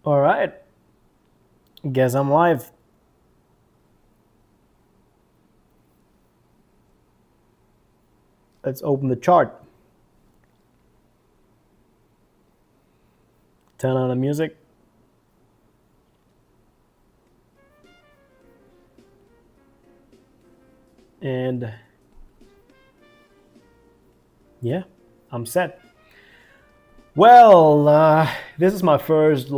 All right, guess I'm live. Let's open the chart. Turn on the music. And yeah, I'm set. Well, this is my first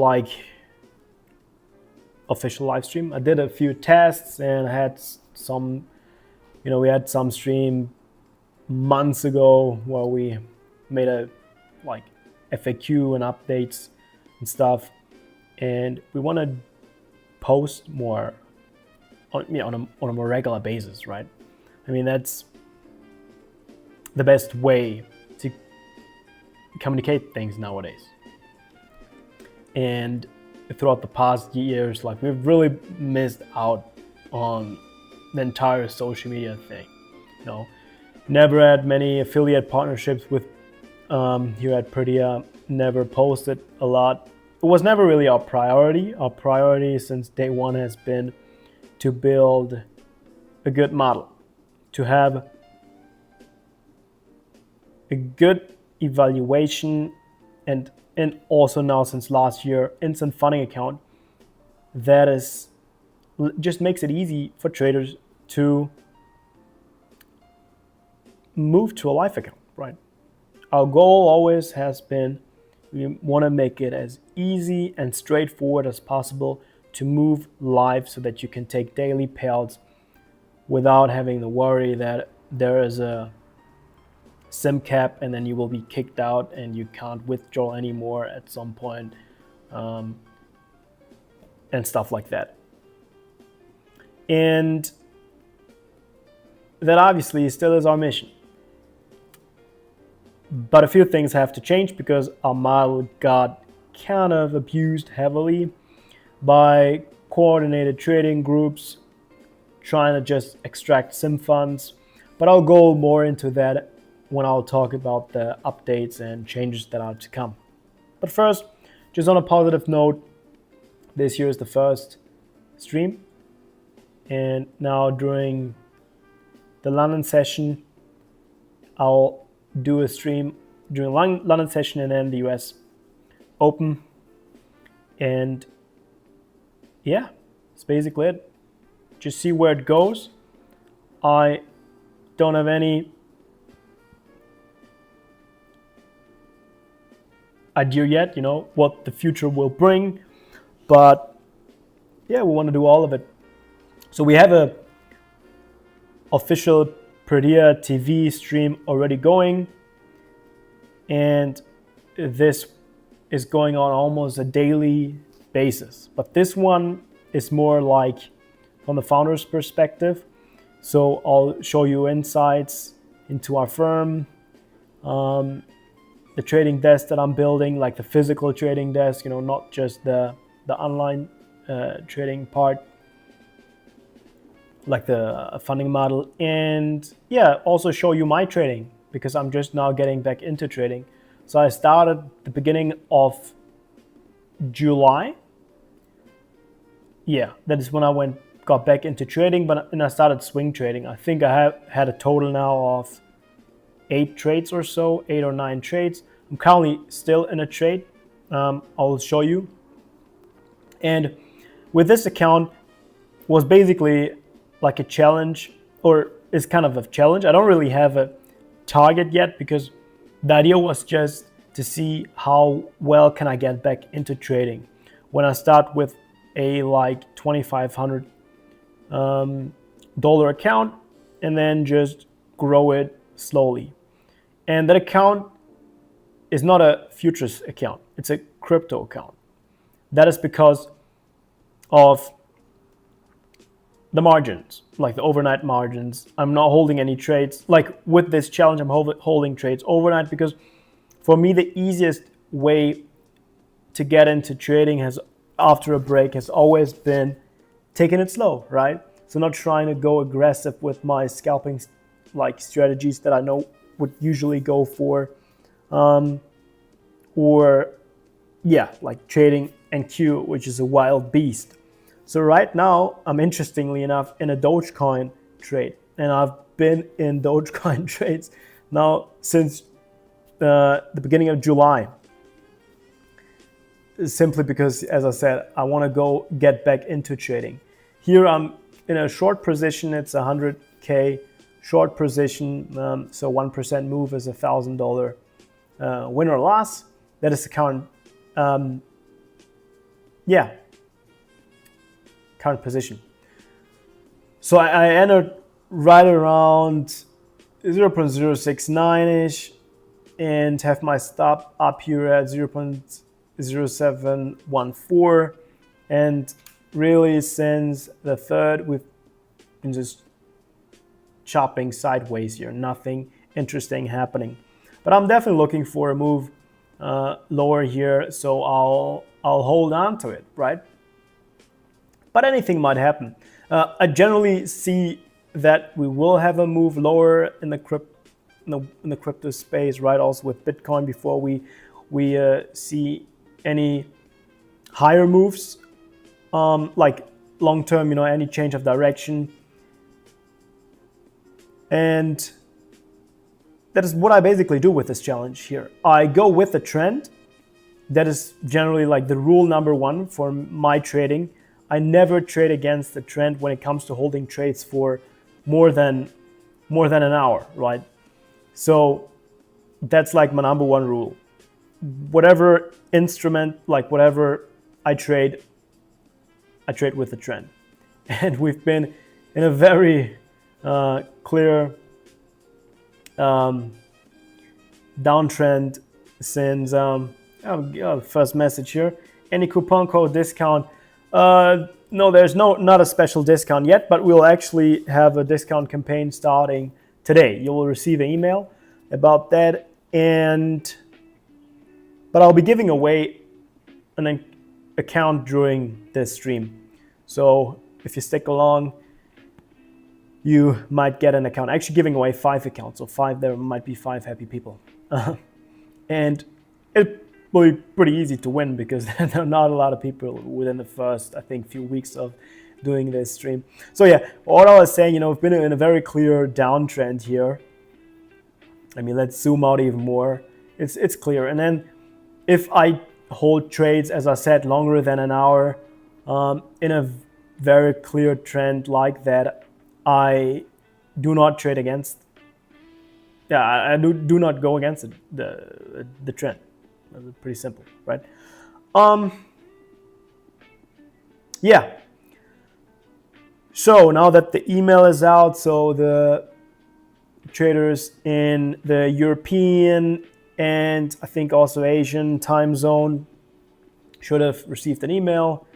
official live stream. I did a few tests and had some, we had some stream months ago where we made a like FAQ and updates and stuff, and we want to post more on a more regular basis, right? I mean, that's the best way to communicate things nowadays. And throughout the past years, we've really missed out on the entire social media thing. Never had many affiliate partnerships with here at Purdia. Never posted a lot. It was never really our priority. Our priority since day one has been to build a good model, to have a good evaluation, and also now since last year, instant funding account that is just makes it easy for traders to move to a live account, right? Our goal always has been we want to make it as easy and straightforward as possible to move live so that you can take daily payouts without having to worry that there is a sim cap and then you will be kicked out and you can't withdraw anymore at some point, and stuff like that. And that obviously still is our mission. But a few things have to change because our model got kind of abused heavily by coordinated trading groups trying to just extract sim funds. But I'll go more into that when I'll talk about the updates and changes that are to come. But first, just on a positive note, this year is the first stream. And now during the London session, I'll do a stream during London session and then the US Open. And yeah, that's basically it. Just see where it goes. I don't have any idea yet, what the future will bring. But yeah, we want to do all of it. So we have a official Purdia TV stream already going, and this is going on almost a daily basis. But this one is more like from the founder's perspective. So I'll show you insights into our firm, the trading desk that I'm building, like the physical trading desk, not just the online trading part, like the funding model. And yeah, also show you my trading because I'm just now getting back into trading. So I started the beginning of July. Yeah, that is when I got back into trading, and I started swing trading. I think I have had a total now of 8 trades or so, 8 or 9 trades. I'm currently still in a trade. I'll show you. And with this account was basically like a challenge, or is kind of a challenge. I don't really have a target yet because the idea was just to see how well can I get back into trading when I start with a like $2,500 dollar account and then just grow it slowly. And that account is not a futures account, it's a crypto account. That is because of the margins, like the overnight margins. I'm not holding any trades. Like with this challenge, I'm holding trades overnight because for me, the easiest way to get into trading after a break has always been taking it slow, right? So not trying to go aggressive with my scalping like strategies that I know would usually go for, or yeah, like trading NQ, which is a wild beast. So right now, I'm interestingly enough in a Dogecoin trade, and I've been in Dogecoin trades now since the beginning of July. Simply because, as I said, I want to go get back into trading. Here I'm in a short position. It's 100K short position. So 1% move is $1,000 win or loss. That is the current, current position. So I entered right around 0.069-ish and have my stop up here at 0.0714, and really since the third we've been just chopping sideways here, nothing interesting happening. But I'm definitely looking for a move lower here, so I'll hold on to it, right? But anything might happen. I generally see that we will have a move lower in the crypto space, right? Also with Bitcoin before we see any higher moves, like long term, any change of direction. And that is what I basically do with this challenge here. I go with the trend. That is generally like the rule number one for my trading. I never trade against the trend when it comes to holding trades for more than an hour, right? So that's like my number one rule. Whatever instrument, like whatever I trade with the trend. And we've been in a very clear downtrend since first message here. Any coupon code discount? No, there's not a special discount yet, but we'll actually have a discount campaign starting today. You will receive an email about that, but I'll be giving away an account during this stream. So if you stick along, you might get an account. Actually giving away 5 accounts, so there might be 5 happy people. And it will be pretty easy to win because there are not a lot of people within the first, I think, few weeks of doing this stream. So yeah, what I was saying, we've been in a very clear downtrend here. I mean, let's zoom out even more. It's clear. And then if I hold trades, as I said, longer than an hour, in a very clear trend like that, I do not trade against. Yeah, I do not go against the trend. Pretty simple, right? Yeah. So now that the email is out, so the traders in the European and I think also Asian time zone should have received an email.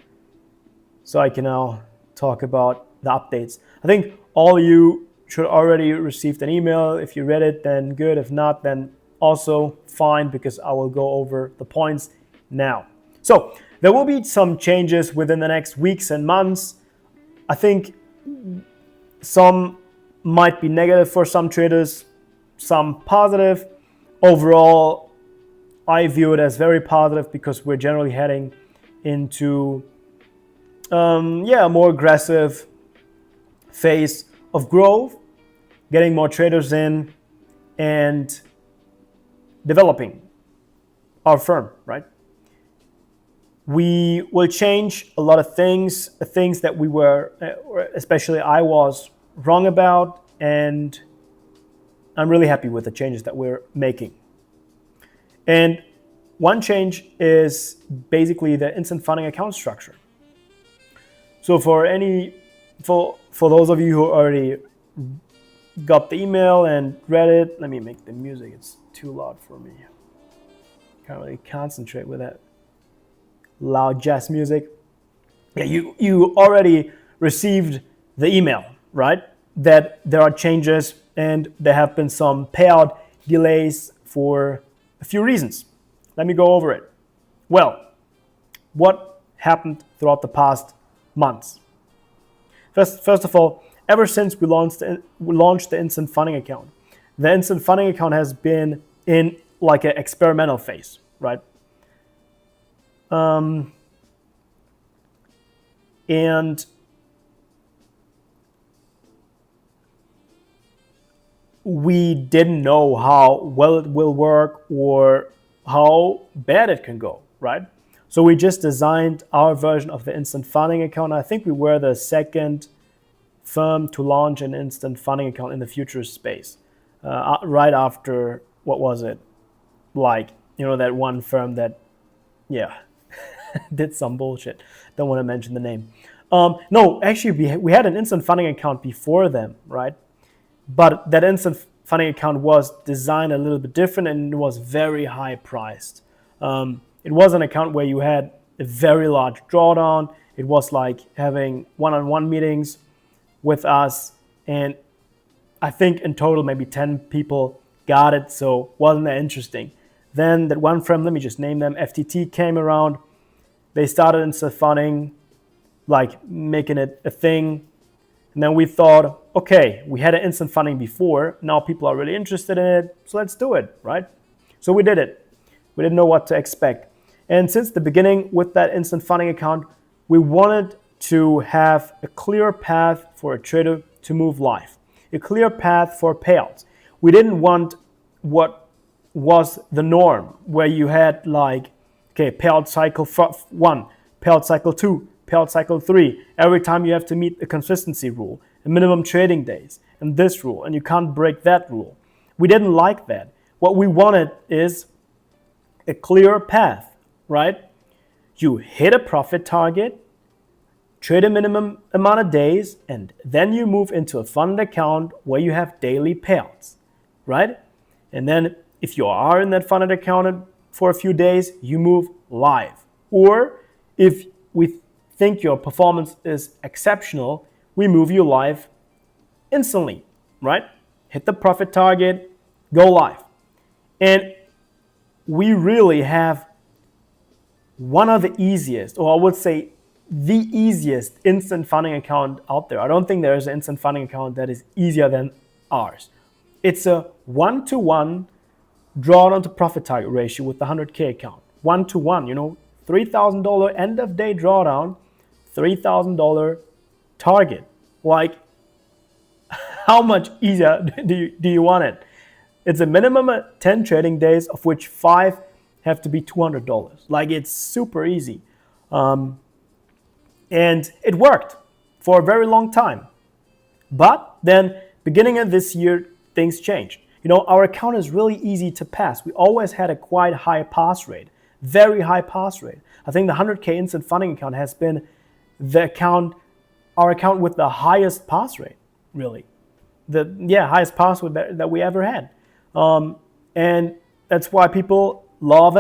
So I can now talk about the updates. I think all of you should already received an email. If you read it, then good. If not, then also fine, because I will go over the points now. So there will be some changes within the next weeks and months. I think some might be negative for some traders, some positive. Overall, I view it as very positive because we're generally heading into a more aggressive phase of growth, getting more traders in and developing our firm, right? We will change a lot of things that we were, especially I was wrong about, and I'm really happy with the changes that we're making. And one change is basically the instant funding account structure. So for those of you who already got the email and read it, let me make the music, it's too loud for me. Can't really concentrate with that loud jazz music. Yeah, you already received the email, right? That there are changes and there have been some payout delays for a few reasons. Let me go over it. Well, what happened throughout the past months? First of all, ever since we launched the instant funding account, the instant funding account has been in like an experimental phase, right? And we didn't know how well it will work or how bad it can go, right? So we just designed our version of the instant funding account. I think we were the second firm to launch an instant funding account in the futures space, right after, what was it? Like, that one firm that, did some bullshit. Don't want to mention the name. No, actually, we had an instant funding account before them, right? But that instant funding account was designed a little bit different and it was very high priced. It was an account where you had a very large drawdown. It was like having one-on-one meetings with us. And I think in total, maybe 10 people got it. So wasn't that interesting. Then that one firm, let me just name them, FTT, came around. They started instant funding, like making it a thing. And then we thought, okay, we had an instant funding before. Now people are really interested in it. So let's do it, right? So we did it. We didn't know what to expect. And since the beginning with that instant funding account, we wanted to have a clear path for a trader to move live, a clear path for payouts. We didn't want what was the norm, where you had like, okay, payout cycle 1, payout cycle 2, payout cycle 3. Every time you have to meet a consistency rule, a minimum trading days, and this rule, and you can't break that rule. We didn't like that. What we wanted is a clear path, right? You hit a profit target, trade a minimum amount of days, and then you move into a funded account where you have daily payouts, right? And then if you are in that funded account for a few days, you move live. Or if we think your performance is exceptional, we move you live instantly, right? Hit the profit target, go live. And we really have one of the easiest, or I would say the easiest instant funding account out there. I don't think there is an instant funding account that is easier than ours. It's a 1-to-1 drawdown to profit target ratio with the 100K account. 1-to-1, $3,000 end of day drawdown, $3,000 target. Like, how much easier do you want it? It's a minimum of 10 trading days, of which 5 have to be $200. Like, it's super easy. And it worked for a very long time. But then, beginning of this year, things changed. Our account is really easy to pass. We always had a quite high pass rate, very high pass rate. I think the 100K instant funding account has been our account with the highest pass rate, really. Highest pass rate that we ever had. And that's why people love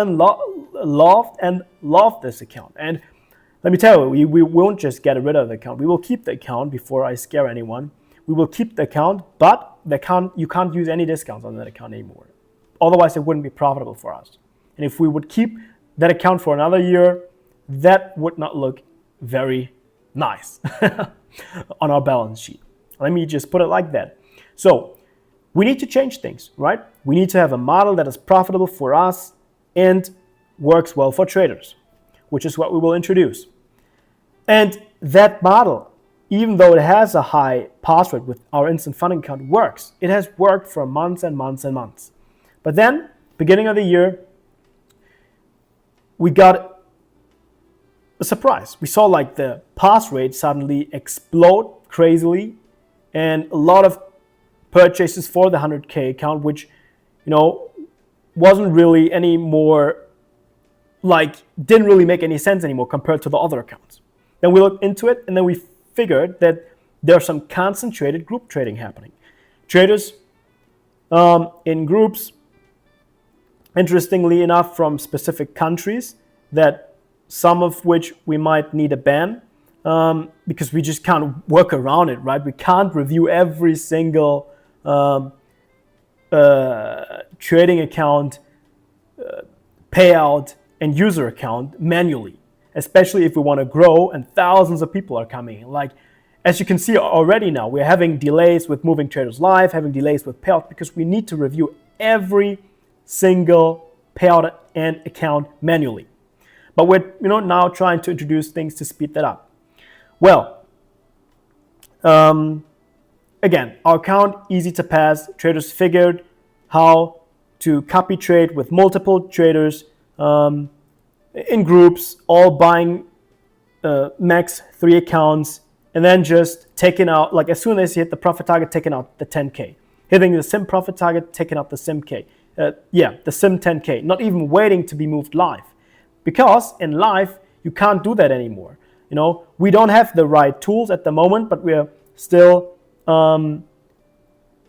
this account. And let me tell you, we won't just get rid of the account. We will keep the account before I scare anyone. We will keep the account, but you can't use any discounts on that account anymore. Otherwise, it wouldn't be profitable for us. And if we would keep that account for another year, that would not look very nice on our balance sheet. Let me just put it like that. So we need to change things, right? We need to have a model that is profitable for us and works well for traders, which is what we will introduce. And that model, even though it has a high pass rate with our instant funding account, works. It has worked for months and months and months. But then, beginning of the year, we got a surprise. We saw like the pass rate suddenly explode crazily, and a lot of purchases for the 100K account, which, wasn't really any more, didn't really make any sense anymore compared to the other accounts. Then we looked into it, and then we figured that there's some concentrated group trading happening. Traders in groups, interestingly enough, from specific countries, that some of which we might need a ban, because we just can't work around it, right? We can't review every single trading account, payout, and user account manually, especially if we want to grow and thousands of people are coming in. Like, as you can see already now, we're having delays with moving traders live, having delays with payout, because we need to review every single payout and account manually. But we're now trying to introduce things to speed that up. Well, again, our account easy to pass. Traders figured how to copy trade with multiple traders in groups, all buying max 3 accounts, and then just taking out, like as soon as you hit the profit target, taking out the 10K. Hitting the sim profit target, taking out the sim K. The sim 10K, not even waiting to be moved live. Because in live, you can't do that anymore. We don't have the right tools at the moment, but we're still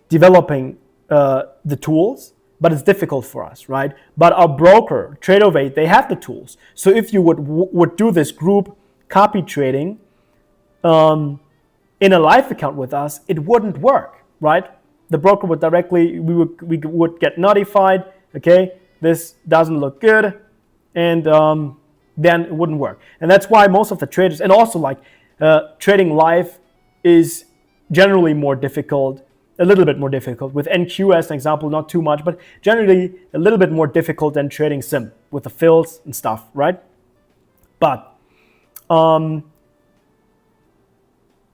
developing the tools, but it's difficult for us, right? But our broker, TradeOvate, they have the tools. So if you would do this group copy trading in a live account with us, it wouldn't work, right? The broker would directly, we would get notified, okay, this doesn't look good, and then it wouldn't work. And that's why most of the traders, and also like trading live is generally more difficult, a little bit more difficult. With NQ as an example, not too much, but generally a little bit more difficult than trading sim with the fills and stuff, right? But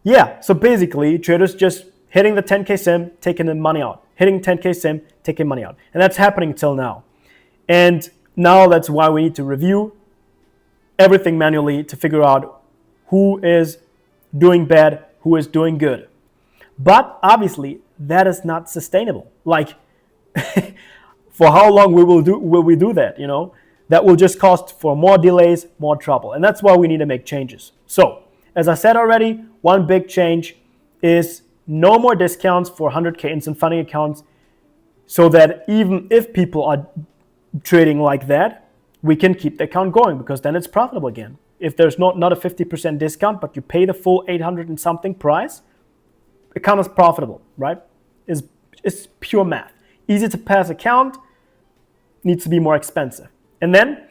yeah, so basically traders just hitting the 10K sim, taking the money out, hitting 10K sim, taking money out. And that's happening till now. And now that's why we need to review everything manually to figure out who is doing bad, who is doing good. But obviously that is not sustainable. Like for how long will we do that, That will just cost for more delays, more trouble. And that's why we need to make changes. So, as I said already, one big change is no more discounts for 100K instant funding accounts, so that even if people are trading like that, we can keep the account going, because then it's profitable again. If there's not a 50% discount, but you pay the full 800 and something price, account is profitable, right? It's pure math. Easy to pass account needs to be more expensive. And then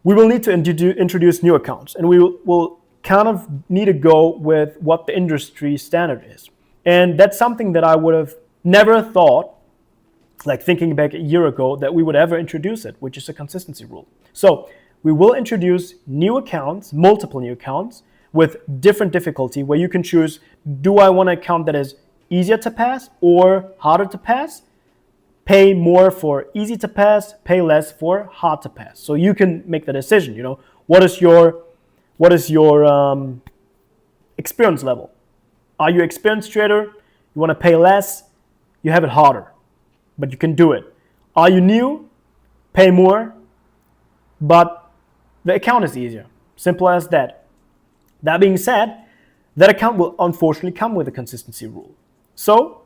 we will need to introduce new accounts, and we will kind of need to go with what the industry standard is. And that's something that I would have never thought, like thinking back a year ago, that we would ever introduce it, which is a consistency rule. So we will introduce new accounts, multiple new accounts with different difficulty, where you can choose, do I want an account that is easier to pass or harder to pass? Pay more for easy to pass, pay less for hard to pass. So you can make the decision, what is your experience level? Are you an experienced trader? You want to pay less? You have it harder, but you can do it. Are you new? Pay more, but the account is easier. Simple as that. That being said, that account will unfortunately come with a consistency rule. So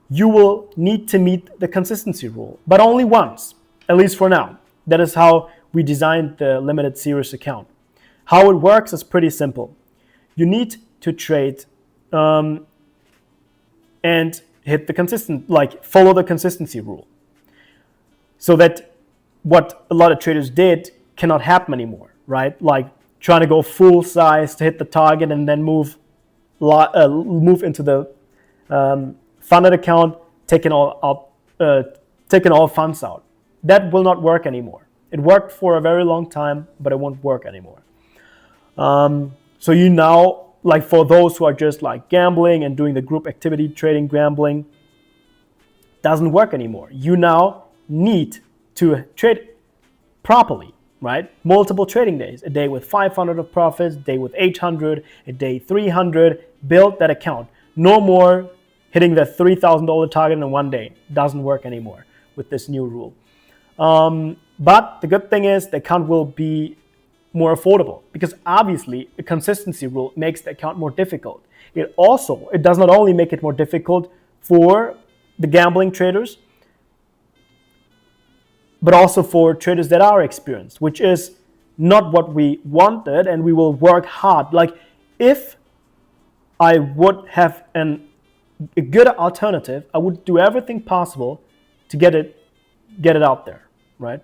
you will need to meet the consistency rule, but only once, at least for now. That is how we designed the limited series account. How it works is pretty simple. You need to trade and hit the follow the consistency rule, so that what a lot of traders did cannot happen anymore, right? Like trying to go full size to hit the target and then move into the funded account, taking all funds out. That will not work anymore. It worked for a very long time, but it won't work anymore. So you now, like for those who are just like gambling and doing the group activity trading gambling, doesn't work anymore. You now need to trade properly, right? Multiple trading days, a day with 500 of profits, a day with 800, a day 300, build that account. No more hitting the $3,000 target in one day. Doesn't work anymore with this new rule. But the good thing is the account will be more affordable, because obviously a consistency rule makes the account more difficult. It does not only make it more difficult for the gambling traders, but also for traders that are experienced, which is not what we wanted, and we will work hard. Like if I would have a good alternative, I would do everything possible to get it out there, right?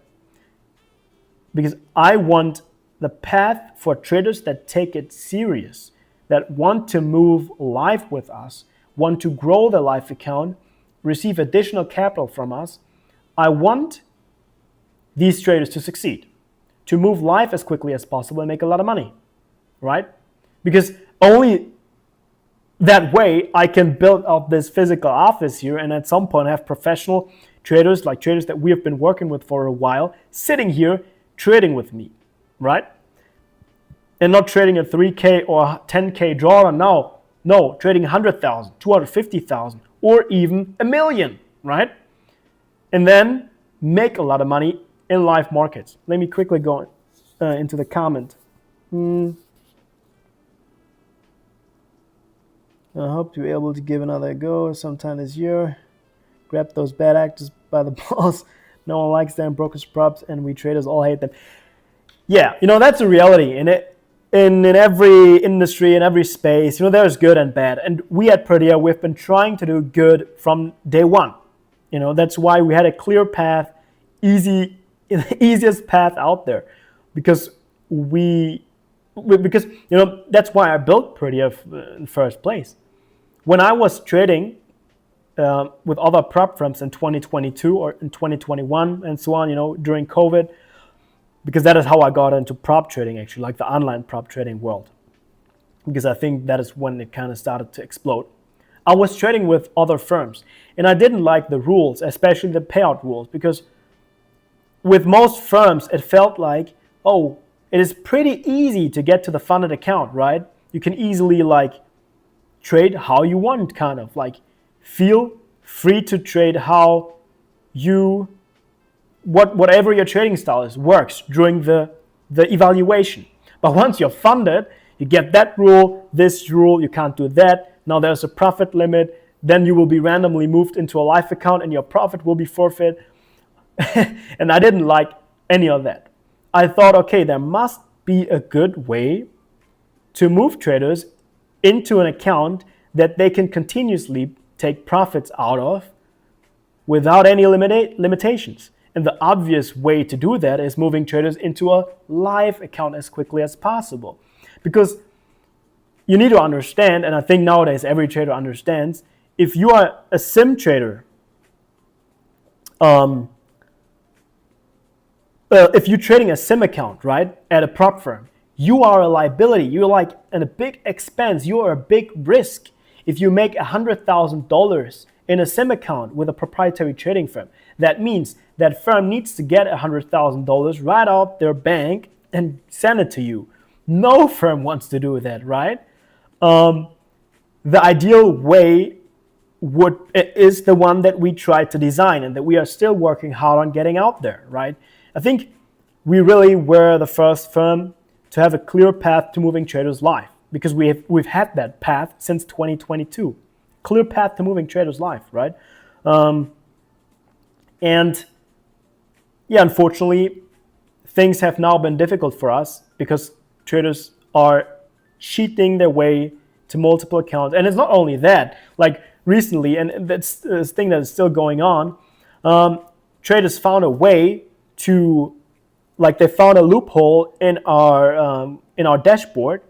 Because I want the path for traders that take it serious, that want to move live with us, want to grow their live account, receive additional capital from us. I want these traders to succeed. to move life as quickly as possible and make a lot of money, right? Because only that way I can build up this physical office here and at some point have professional traders, like traders that we have been working with for a while, sitting here trading with me, right? And not trading a 3K or 10K drawdown. No, trading 100,000, 250,000, or even a million, right? And then make a lot of money in live markets. Let me quickly go into the comment. I hope to be able to give another go sometime this year. Grab those bad actors by the balls. No one likes them, brokers, props, and we traders all hate them. Yeah, that's a reality. In every industry, in every space, there's good and bad. And we at Purdia, we've been trying to do good from day one. That's why we had a clear path, the easiest path out there, because that's why I built Purdia in the first place. When I was trading with other prop firms in 2022 or in 2021 and so on, during COVID, because that is how I got into prop trading, actually, like the online prop trading world, because I think that is when it kind of started to explode. I was trading with other firms, and I didn't like the rules, especially the payout rules, because with most firms, it felt like, it is pretty easy to get to the funded account, right? You can easily trade how you want, kind of feel free to trade how you whatever your trading style is works during the evaluation. But once you're funded, you get that rule, this rule, you can't do that. Now there's a profit limit. Then you will be randomly moved into a live account and your profit will be forfeit. And I didn't like any of that. I thought, okay, there must be a good way to move traders into an account that they can continuously take profits out of without any limitations. And the obvious way to do that is moving traders into a live account as quickly as possible. Because you need to understand, and I think nowadays every trader understands, if you are a sim trader, if you're trading a sim account, right, at a prop firm, you are a liability. You're a big expense. You are a big risk. If you make $100,000 in a sim account with a proprietary trading firm, that means that firm needs to get $100,000 right out their bank and send it to you. No firm wants to do that, right? The ideal way is the one that we try to design and that we are still working hard on getting out there, right? I think we really were the first firm to have a clear path to moving traders live, because we've had that path since 2022. Clear path to moving traders live, right? And yeah, unfortunately, things have now been difficult for us because traders are cheating their way to multiple accounts. And it's not only that, recently, and that's this thing that is still going on, traders found a way to, they found a loophole in our dashboard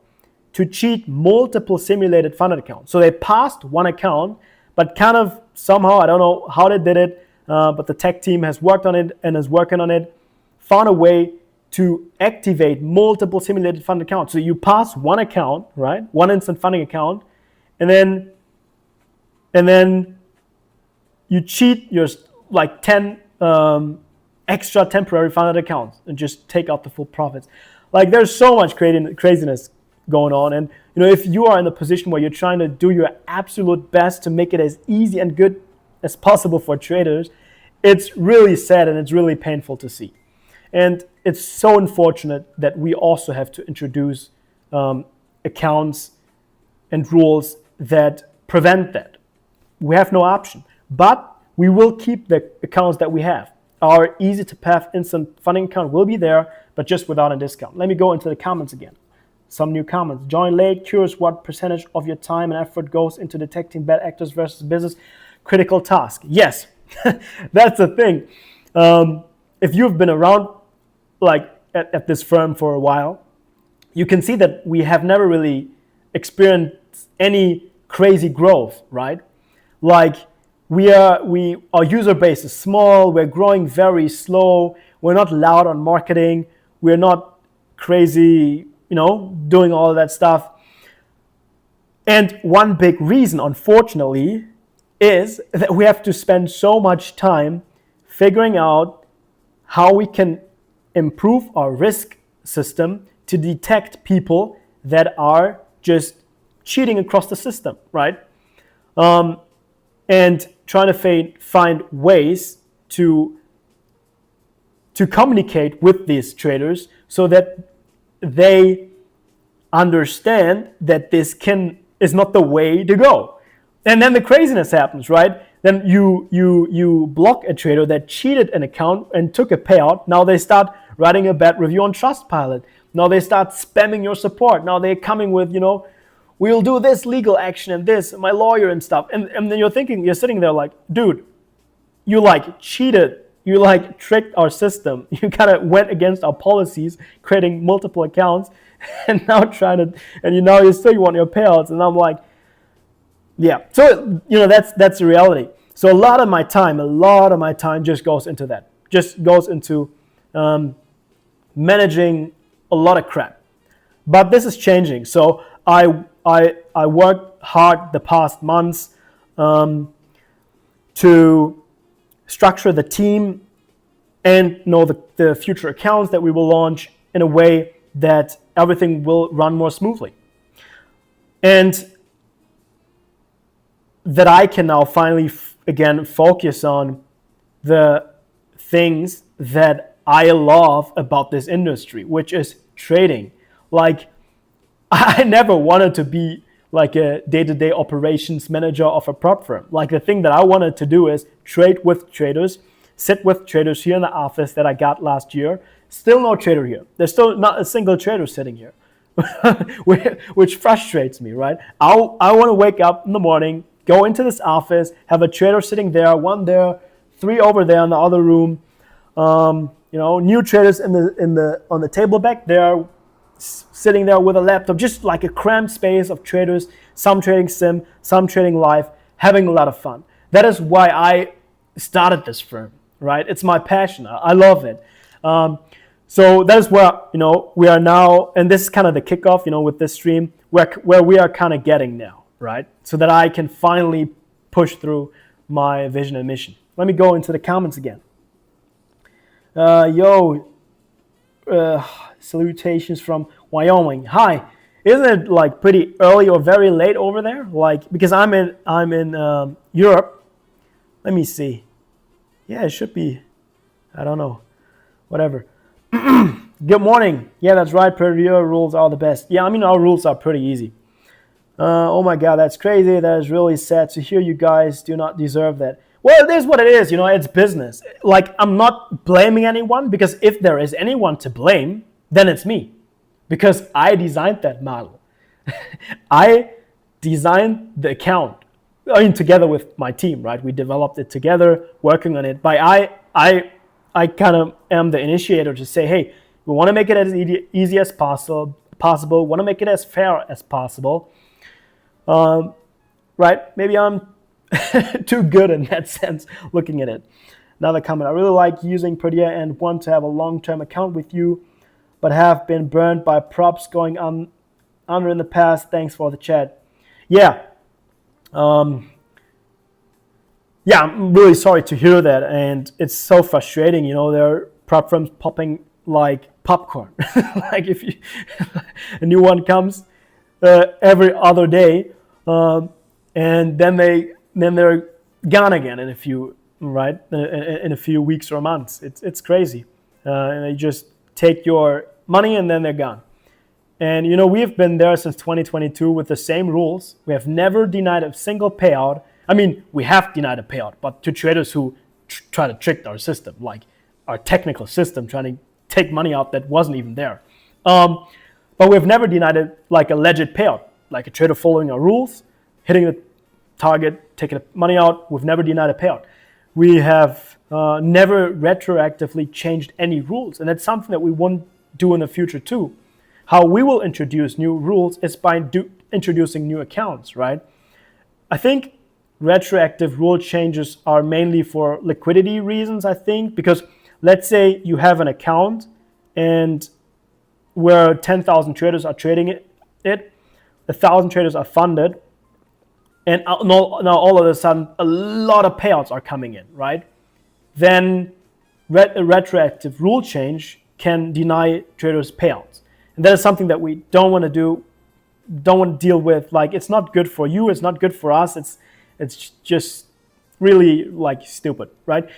to cheat multiple simulated funded accounts. So they passed one account, but kind of somehow, I don't know how they did it, but the tech team has worked on it and is working on it, found a way to activate multiple simulated funded accounts. So you pass one account, right? One instant funding account, and then you cheat your 10 extra temporary funded accounts and just take out the full profits. There's so much craziness going on. And if you are in the position where you're trying to do your absolute best to make it as easy and good as possible for traders, it's really sad and it's really painful to see. And it's so unfortunate that we also have to introduce accounts and rules that prevent that. We have no option, but we will keep the accounts that we have. Our easy to path instant funding account will be there, but just without a discount. Let me go into the comments again. Some new comments. Join late, curious what percentage of your time and effort goes into detecting bad actors versus business critical task. Yes, that's the thing. If you've been around at this firm for a while, you can see that we have never really experienced any crazy growth, right? Our user base is small, we're growing very slow, we're not loud on marketing, We're not crazy, doing all of that stuff. And one big reason, unfortunately, is that we have to spend so much time figuring out how we can improve our risk system to detect people that are just cheating across the system, right? And trying to find ways to communicate with these traders so that they understand that this is not the way to go. And then the craziness happens, right? Then you block a trader that cheated an account and took a payout. Now they start writing a bad review on Trustpilot. Now they start spamming your support. Now they're coming with, we'll do this legal action and this, my lawyer and stuff. And then you're sitting there like, dude, you like cheated. You like tricked our system. You kind of went against our policies, creating multiple accounts, and now you want your payouts. And I'm like, yeah. So that's the reality. So a lot of my time just goes into that. Just goes into managing a lot of crap. But this is changing. So I worked hard the past months to structure the team and the future accounts that we will launch in a way that everything will run more smoothly. And that I can now finally again focus on the things that I love about this industry, which is trading. Like, I never wanted to be like a day-to-day operations manager of a prop firm. Like, the thing that I wanted to do is trade with traders, sit with traders here in the office that I got last year. Still no trader here. There's still not a single trader sitting here, which frustrates me, right? I want to wake up in the morning, go into this office, have a trader sitting there, one there, three over there in the other room. New traders on the table back there, sitting there with a laptop, just like a cramped space of traders, some trading sim, some trading live, having a lot of fun. That is why I started this firm, right? It's my passion. I love it. So that is where, we are now, and this is kind of the kickoff, with this stream, where we are kind of getting now, right? So that I can finally push through my vision and mission. Let me go into the comments again. Salutations from Wyoming. Hi. Isn't it like pretty early or very late over there? Like, because I'm in Europe. Let me see. Yeah, it should be. I don't know. Whatever. Good morning. Yeah, that's right. Purdia rules are the best. Yeah, our rules are pretty easy. Oh my God, that's crazy. That is really sad to hear. You guys do not deserve that. Well, it is what it is. It's business. Like, I'm not blaming anyone, because if there is anyone to blame, then it's me, because I designed that model. I designed the account, together with my team, right? We developed it together, working on it. But I kind of am the initiator to say, hey, we want to make it as easy as possible. Want to make it as fair as possible. Right? Maybe I'm too good in that sense, looking at it. Another comment. I really like using Purdia and want to have a long-term account with you, but have been burned by props going on under in the past. Thanks for the chat. Yeah. I'm really sorry to hear that, and it's so frustrating. There are prop firms popping like popcorn. Like, if a new one comes every other day, and then they're gone again in a few weeks or months. It's crazy, and they just take your money and then they're gone. And we've been there since 2022 with the same rules. We have never denied a single payout. We have denied a payout, but to traders who try to trick our system, like our technical system, trying to take money out that wasn't even there. But we've never denied it like a legit payout, like a trader following our rules, hitting the target, taking the money out. We've never denied a payout. We have never retroactively changed any rules, and that's something that we won't do in the future too. How we will introduce new rules is by introducing new accounts, right? I think retroactive rule changes are mainly for liquidity reasons, I think, because let's say you have an account and where 10,000 traders are trading it, 1,000 traders are funded, and now all of a sudden a lot of payouts are coming in, right? Then a retroactive rule change can deny traders payouts, and that is something that we don't want to do, don't want to deal with. Like, it's not good for you, it's not good for us, it's just really like stupid, right?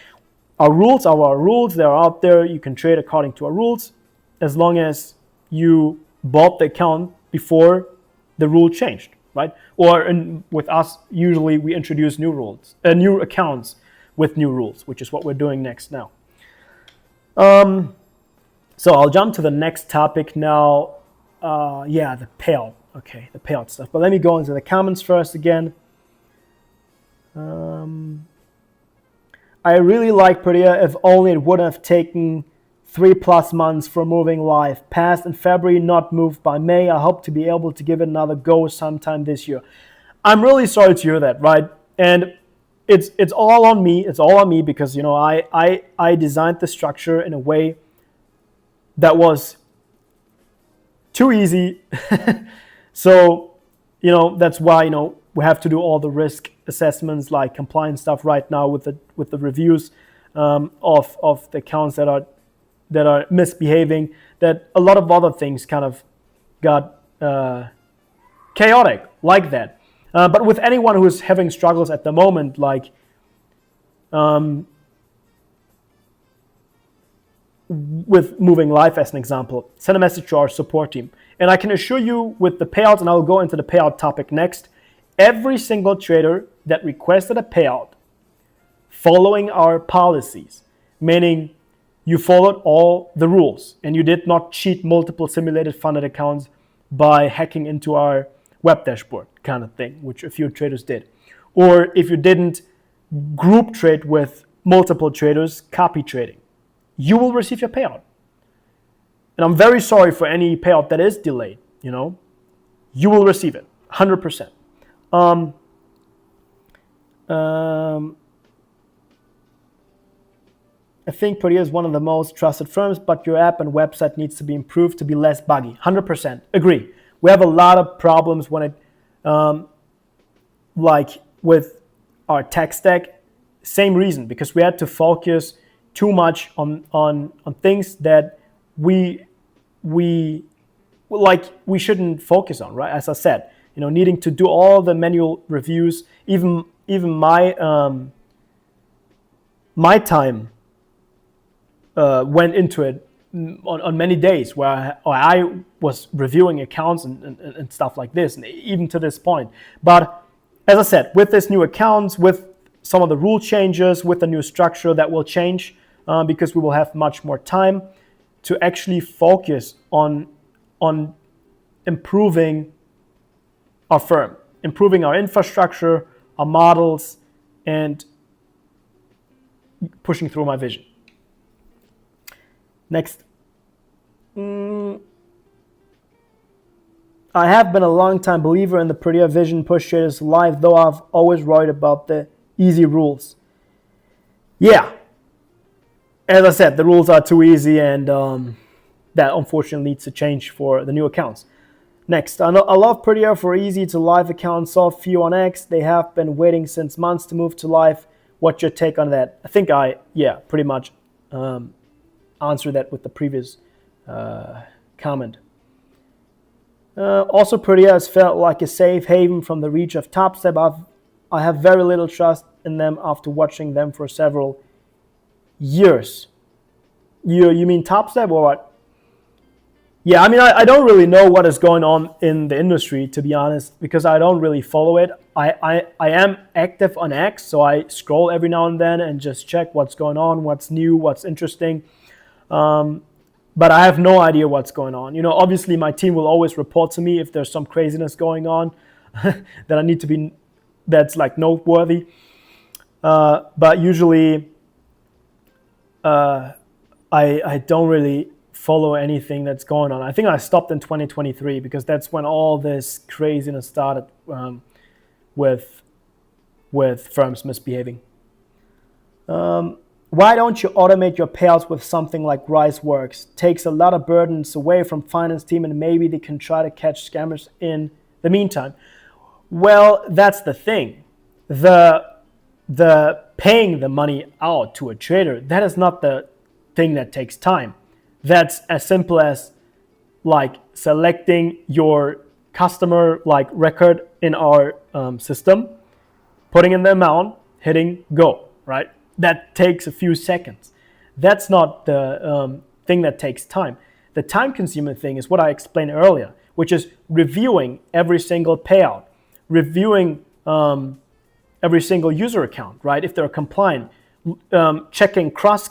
Our rules are our rules, they're out there, you can trade according to our rules as long as you bought the account before the rule changed, right? Or with us, usually we introduce new rules, new accounts with new rules, which is what we're doing next now. So I'll jump to the next topic now. The payout. Okay, the payout stuff. But let me go into the comments first again. I really like Purdia. If only it would have taken 3+ months for moving live. Passed in February, not moved by May. I hope to be able to give it another go sometime this year. I'm really sorry to hear that, right? And it's all on me. It's all on me because, you know, I designed the structure in a way that was too easy. So, you know, that's why, you know, we have to do all the risk assessments like compliance stuff right now with the reviews of the accounts that are misbehaving, that a lot of other things kind of got chaotic like that. But with anyone who is having struggles at the moment, like with moving live as an example, send a message to our support team. And I can assure you with the payouts, and I'll go into the payout topic next, every single trader that requested a payout following our policies, meaning you followed all the rules and you did not cheat multiple simulated funded accounts by hacking into our web dashboard kind of thing, which a few traders did. Or if you didn't group trade with multiple traders, copy trading, you will receive your payout. And I'm very sorry for any payout that is delayed, you know. You will receive it, 100%. I think Purdia is one of the most trusted firms, but your app and website needs to be improved to be less buggy. 100%, agree. We have a lot of problems when it, like with our tech stack, same reason, because we had to focus too much on things that we shouldn't focus on, right? As I said, you know, needing to do all the manual reviews, even my time went into it on many days where I was reviewing accounts and stuff like this, and even to this point. But as I said, with this new accounts, with some of the rule changes, with the new structure that will change, because we will have much more time to actually focus on improving our firm, improving our infrastructure, our models, and pushing through my vision. Next. I have been a long-time believer in the Purdia vision, push traders live, though I've always worried about the easy rules. Yeah. As I said, the rules are too easy, and that unfortunately needs to change for the new accounts. Next, I love Purdia for easy to live accounts, saw few on X. They have been waiting since months to move to live. What's your take on that? I think pretty much answered that with the previous comment. Also, Purdia has felt like a safe haven from the reach of TopStep. I have very little trust in them after watching them for several years. You mean TopStep or what? Yeah, I mean, I don't really know what is going on in the industry, to be honest, because I don't really follow it. I am active on X, so I scroll every now and then and just check what's going on, what's new, what's interesting. But I have no idea what's going on. You know, obviously my team will always report to me if there's some craziness going on that's like noteworthy. But usually I don't really follow anything that's going on. I think I stopped in 2023 because that's when all this craziness started with firms misbehaving. Why don't you automate your payouts with something like RiseWorks? Takes a lot of burdens away from finance team, and maybe they can try to catch scammers in the meantime. Well, that's the thing. The paying the money out to a trader, that is not the thing that takes time. That's as simple as like selecting your customer like record in our system, putting in the amount, hitting go, right? That takes a few seconds. That's not the thing that takes time. The time-consuming thing is what I explained earlier, which is reviewing every single payout, reviewing every single user account, right? If they're compliant, checking cross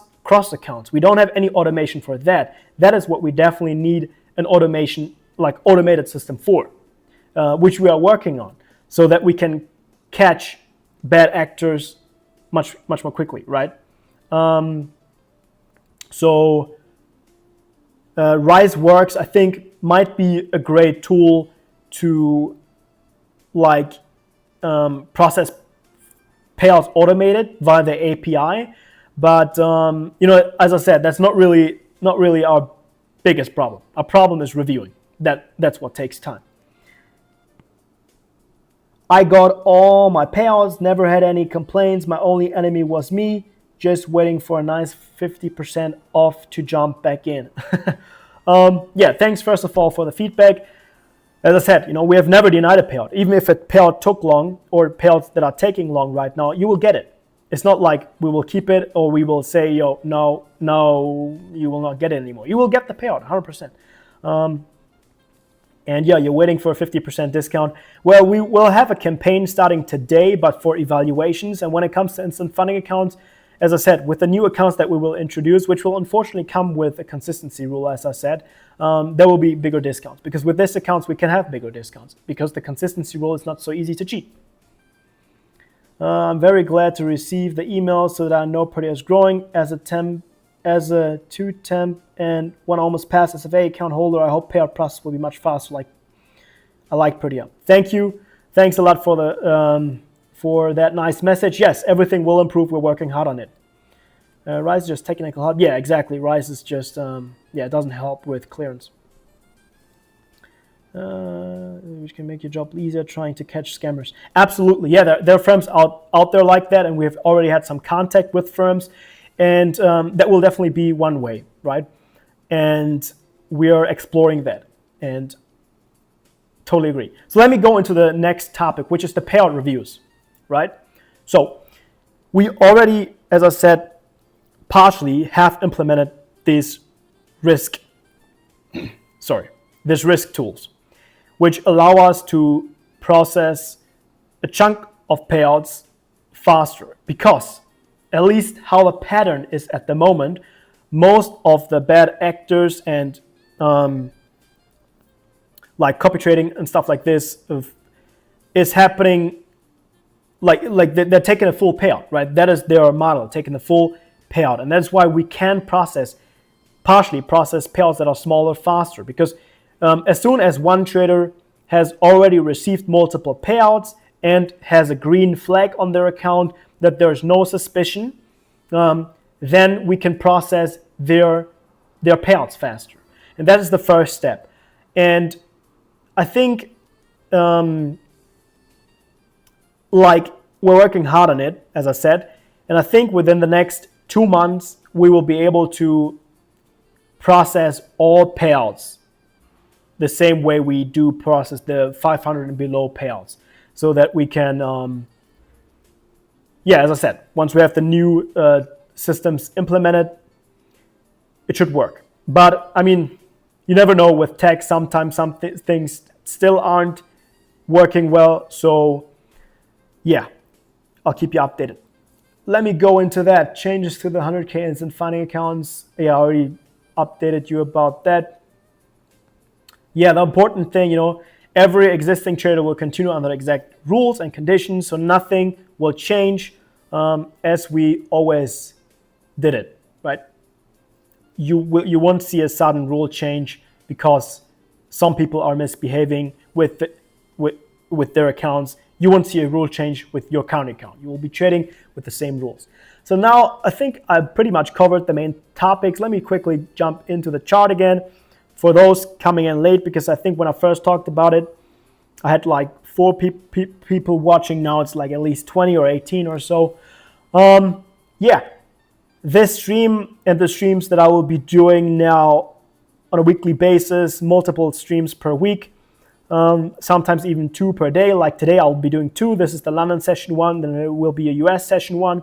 accounts. We don't have any automation for that. That is what we definitely need an automation, like automated system for, which we are working on, so that we can catch bad actors much more quickly, right? So RiseWorks, I think, might be a great tool to like process payouts automated via the API, but as I said, that's not really our biggest problem. Our problem is reviewing. That's what takes time. I got all my payouts, never had any complaints. My only enemy was me, just waiting for a nice 50% off to jump back in. Thanks first of all for the feedback. As I said, we have never denied a payout. Even if a payout took long, or payouts that are taking long right now, you will get it. It's not like we will keep it or we will say, no, you will not get it anymore. You will get the payout, 100%. And yeah, you're waiting for a 50% discount. Well, we will have a campaign starting today, but for evaluations. And when it comes to instant funding accounts, as I said, with the new accounts that we will introduce, which will unfortunately come with a consistency rule, as I said, there will be bigger discounts. Because with these accounts, we can have bigger discounts because the consistency rule is not so easy to cheat. I'm very glad to receive the email so that I know Purdia is growing as a 2 temp and one almost passed SFA account holder. I hope payout process will be much faster. I like Purdia. Thank you. Thanks a lot for that nice message. Yes, everything will improve. We're working hard on it. Rise is just technical help. Yeah, exactly. Rise is just it doesn't help with clearance. Which can make your job easier trying to catch scammers. Absolutely. Yeah, there are firms out there like that, and we've already had some contact with firms, and that will definitely be one way, right? And we are exploring that, and totally agree. So let me go into the next topic, which is the payout reviews, right? So we already, as I said, partially have implemented these risk tools, which allow us to process a chunk of payouts faster, because at least how the pattern is at the moment, most of the bad actors and like copy trading and stuff like this is happening like they're taking a full payout, right? That is their model, taking the full payout. And that's why we can partially process payouts that are smaller faster, because as soon as one trader has already received multiple payouts and has a green flag on their account that there's no suspicion, then we can process their payouts faster. And that is the first step. And I think we're working hard on it, as I said, and I think within the next 2 months we will be able to process all payouts the same way we do process the 500 and below payouts, so that we can, as I said, once we have the new systems implemented, it should work. But I mean, you never know with tech. Sometimes some things still aren't working well. So yeah, I'll keep you updated. Let me go into that. Changes to the 100K instant funding accounts. Yeah, I already updated you about that. Yeah, the important thing, every existing trader will continue under the exact rules and conditions, so nothing will change as we always did it, right? You won't see a sudden rule change because some people are misbehaving with their accounts. You won't see a rule change with your current account. You will be trading with the same rules. So now I think I pretty much covered the main topics. Let me quickly jump into the chart again for those coming in late, because I think when I first talked about it, I had like 4 people watching. Now it's like at least 20 or 18 or so. Yeah, this stream and the streams that I will be doing now on a weekly basis, multiple streams per week, sometimes even 2 per day. Like today, I'll be doing 2. This is the London session 1, then it will be a US session 1.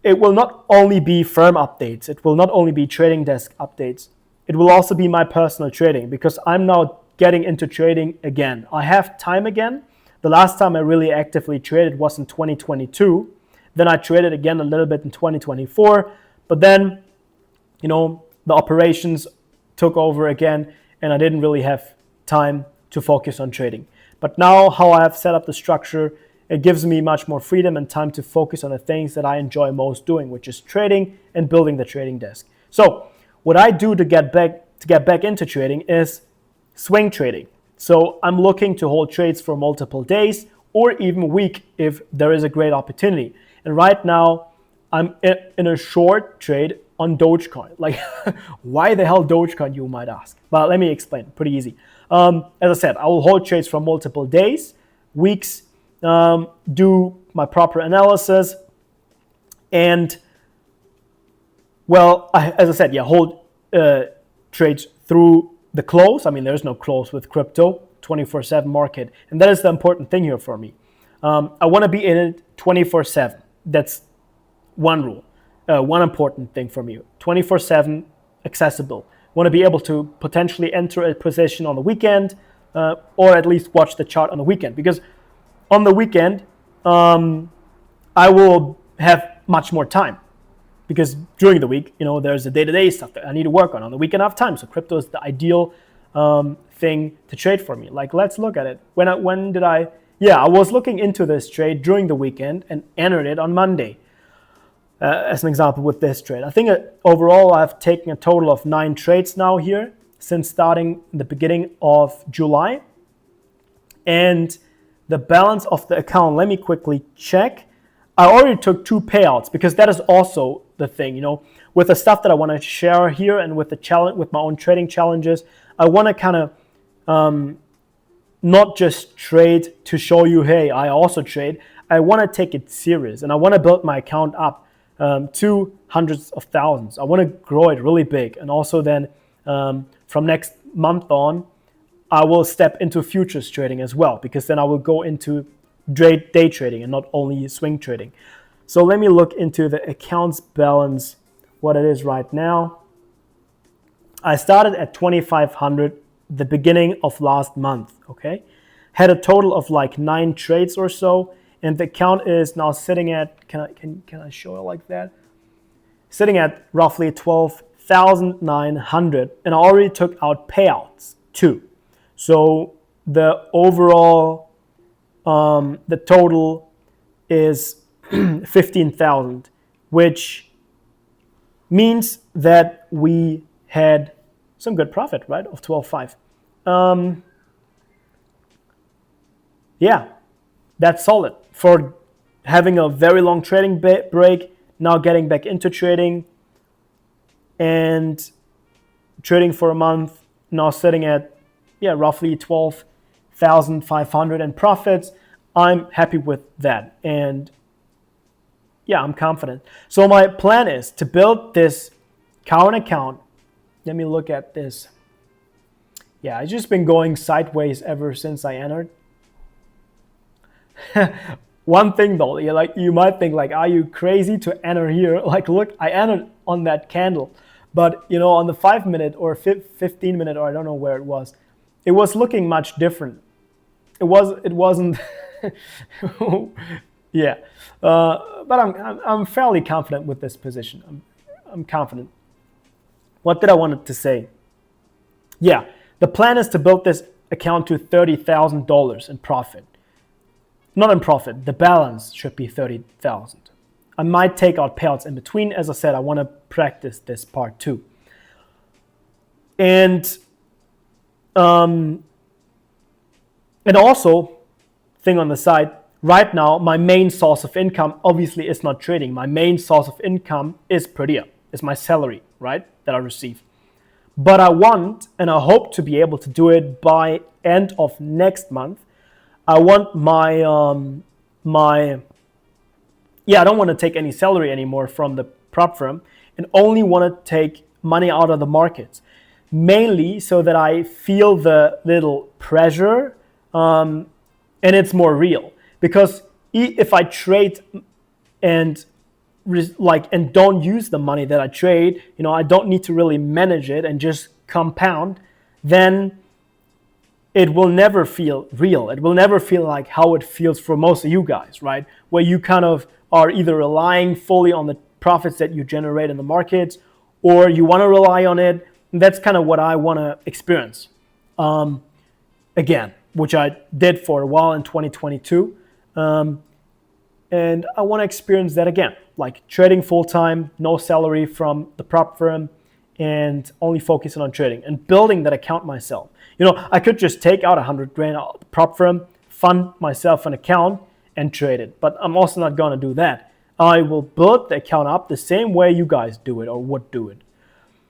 It will not only be firm updates. It will not only be trading desk updates. It will also be my personal trading, because I'm now getting into trading again. I have time again. The last time I really actively traded was in 2022. Then I traded again a little bit in 2024. But then, the operations took over again, and I didn't really have time to focus on trading. But now, how I have set up the structure, it gives me much more freedom and time to focus on the things that I enjoy most doing, which is trading and building the trading desk. So what I do to get back into trading is swing trading. So I'm looking to hold trades for multiple days or even week if there is a great opportunity. And right now I'm in a short trade on Dogecoin. Like, why the hell Dogecoin, you might ask? But let me explain. Pretty easy. As I said, I will hold trades for multiple days, weeks, do my proper analysis, and as I said, hold trades through the close. I mean, there's no close with crypto, 24/7 market, and that is the important thing here for me. I want to be in it 24/7. That's one rule, one important thing for me. 24/7 accessible. Want to be able to potentially enter a position on the weekend, or at least watch the chart on the weekend, because on the weekend, I will have much more time, because during the week, there's the day-to-day stuff that I need to work on. On the weekend, I have time. So crypto is the ideal thing to trade for me. Like, let's look at it. When did I? Yeah, I was looking into this trade during the weekend and entered it on Monday. As an example with this trade. I think overall I've taken a total of 9 trades now here since starting the beginning of July. And the balance of the account, let me quickly check. I already took 2 payouts, because that is also the thing, with the stuff that I want to share here and with the challenge, with my own trading challenges, I want to kind of not just trade to show you, hey, I also trade. I want to take it serious, and I want to build my account up to hundreds of thousands. I want to grow it really big, and also then from next month on, I will step into futures trading as well, because then I will go into day trading and not only swing trading. So let me look into the accounts balance, what it is right now. I started at 2,500 the beginning of last month, okay? Had a total of like 9 trades or so, and the account is now sitting at, can I show it like that? Sitting at roughly 12,900, and I already took out payouts too. So the overall, the total is 15,000, which means that we had some good profit, right, of 12.5. Yeah, that's solid for having a very long trading break, now getting back into trading, and trading for a month, now sitting at roughly 12,500 in profits. I'm happy with that, and I'm confident. So my plan is to build this current account. Let me look at this. Yeah, it's just been going sideways ever since I entered. One thing though, you might think like, are you crazy to enter here? Like, look, I entered on that candle, but on the 5-minute or 15-minute, or I don't know where it was looking much different. It wasn't. Yeah, but I'm fairly confident with this position. I'm confident. What did I want to say? Yeah, the plan is to build this account to $30,000 in profit. Not in profit, the balance should be 30,000. I might take out payouts in between. As I said, I want to practice this part too. And also, thing on the side, right now, my main source of income obviously is not trading. My main source of income is Purdia, is my salary, right, that I receive. But I want and I hope to be able to do it by end of next month. I want I don't want to take any salary anymore from the prop firm and only want to take money out of the markets, mainly so that I feel the little pressure, and it's more real. Because if I trade and and don't use the money that I trade, I don't need to really manage it and just compound, then it will never feel real. It will never feel like how it feels for most of you guys, right? Where you kind of are either relying fully on the profits that you generate in the markets, or you want to rely on it. And that's kind of what I want to experience again, which I did for a while in 2022. And I want to experience that again, like trading full time, no salary from the prop firm, and only focusing on trading and building that account myself. I could just take out 100 grand out of the prop firm, fund myself an account, and trade it. But I'm also not going to do that. I will build the account up the same way you guys do it or would do it.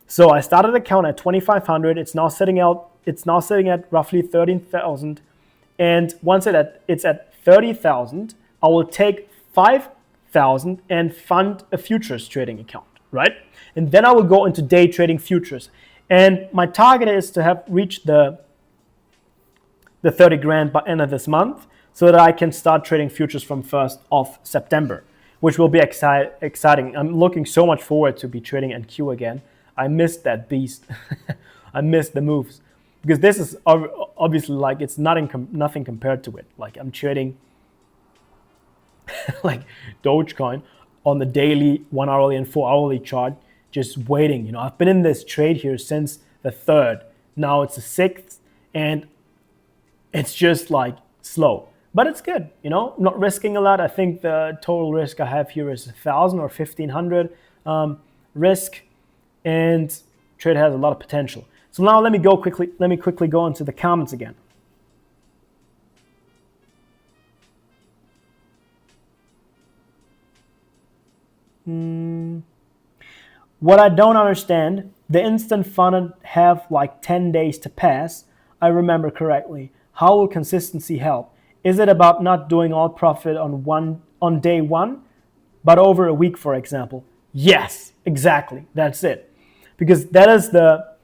So I started the account at 2,500. It's now sitting at roughly 13,000. And once it's at 30,000, I will take 5,000 and fund a futures trading account, right? And then I will go into day trading futures. And my target is to have reached the 30 grand by end of this month so that I can start trading futures from 1st of September, which will be exciting. I'm looking so much forward to be trading NQ again. I missed that beast. I missed the moves because this is obviously like it's nothing compared to it. Like I'm trading like Dogecoin on the daily, 1 hourly and 4 hourly chart, just waiting. I've been in this trade here since the 3rd. Now it's the 6th, and it's just like slow, but it's good. Not risking a lot. I think the total risk I have here is 1,000 or 1,500 risk, and trade has a lot of potential. So now let me quickly go into the comments again. What I don't understand, the instant fund have like 10 days to pass. I remember correctly. How will consistency help? Is it about not doing all profit on day one, but over a week, for example? Yes, exactly. That's it. Because that's the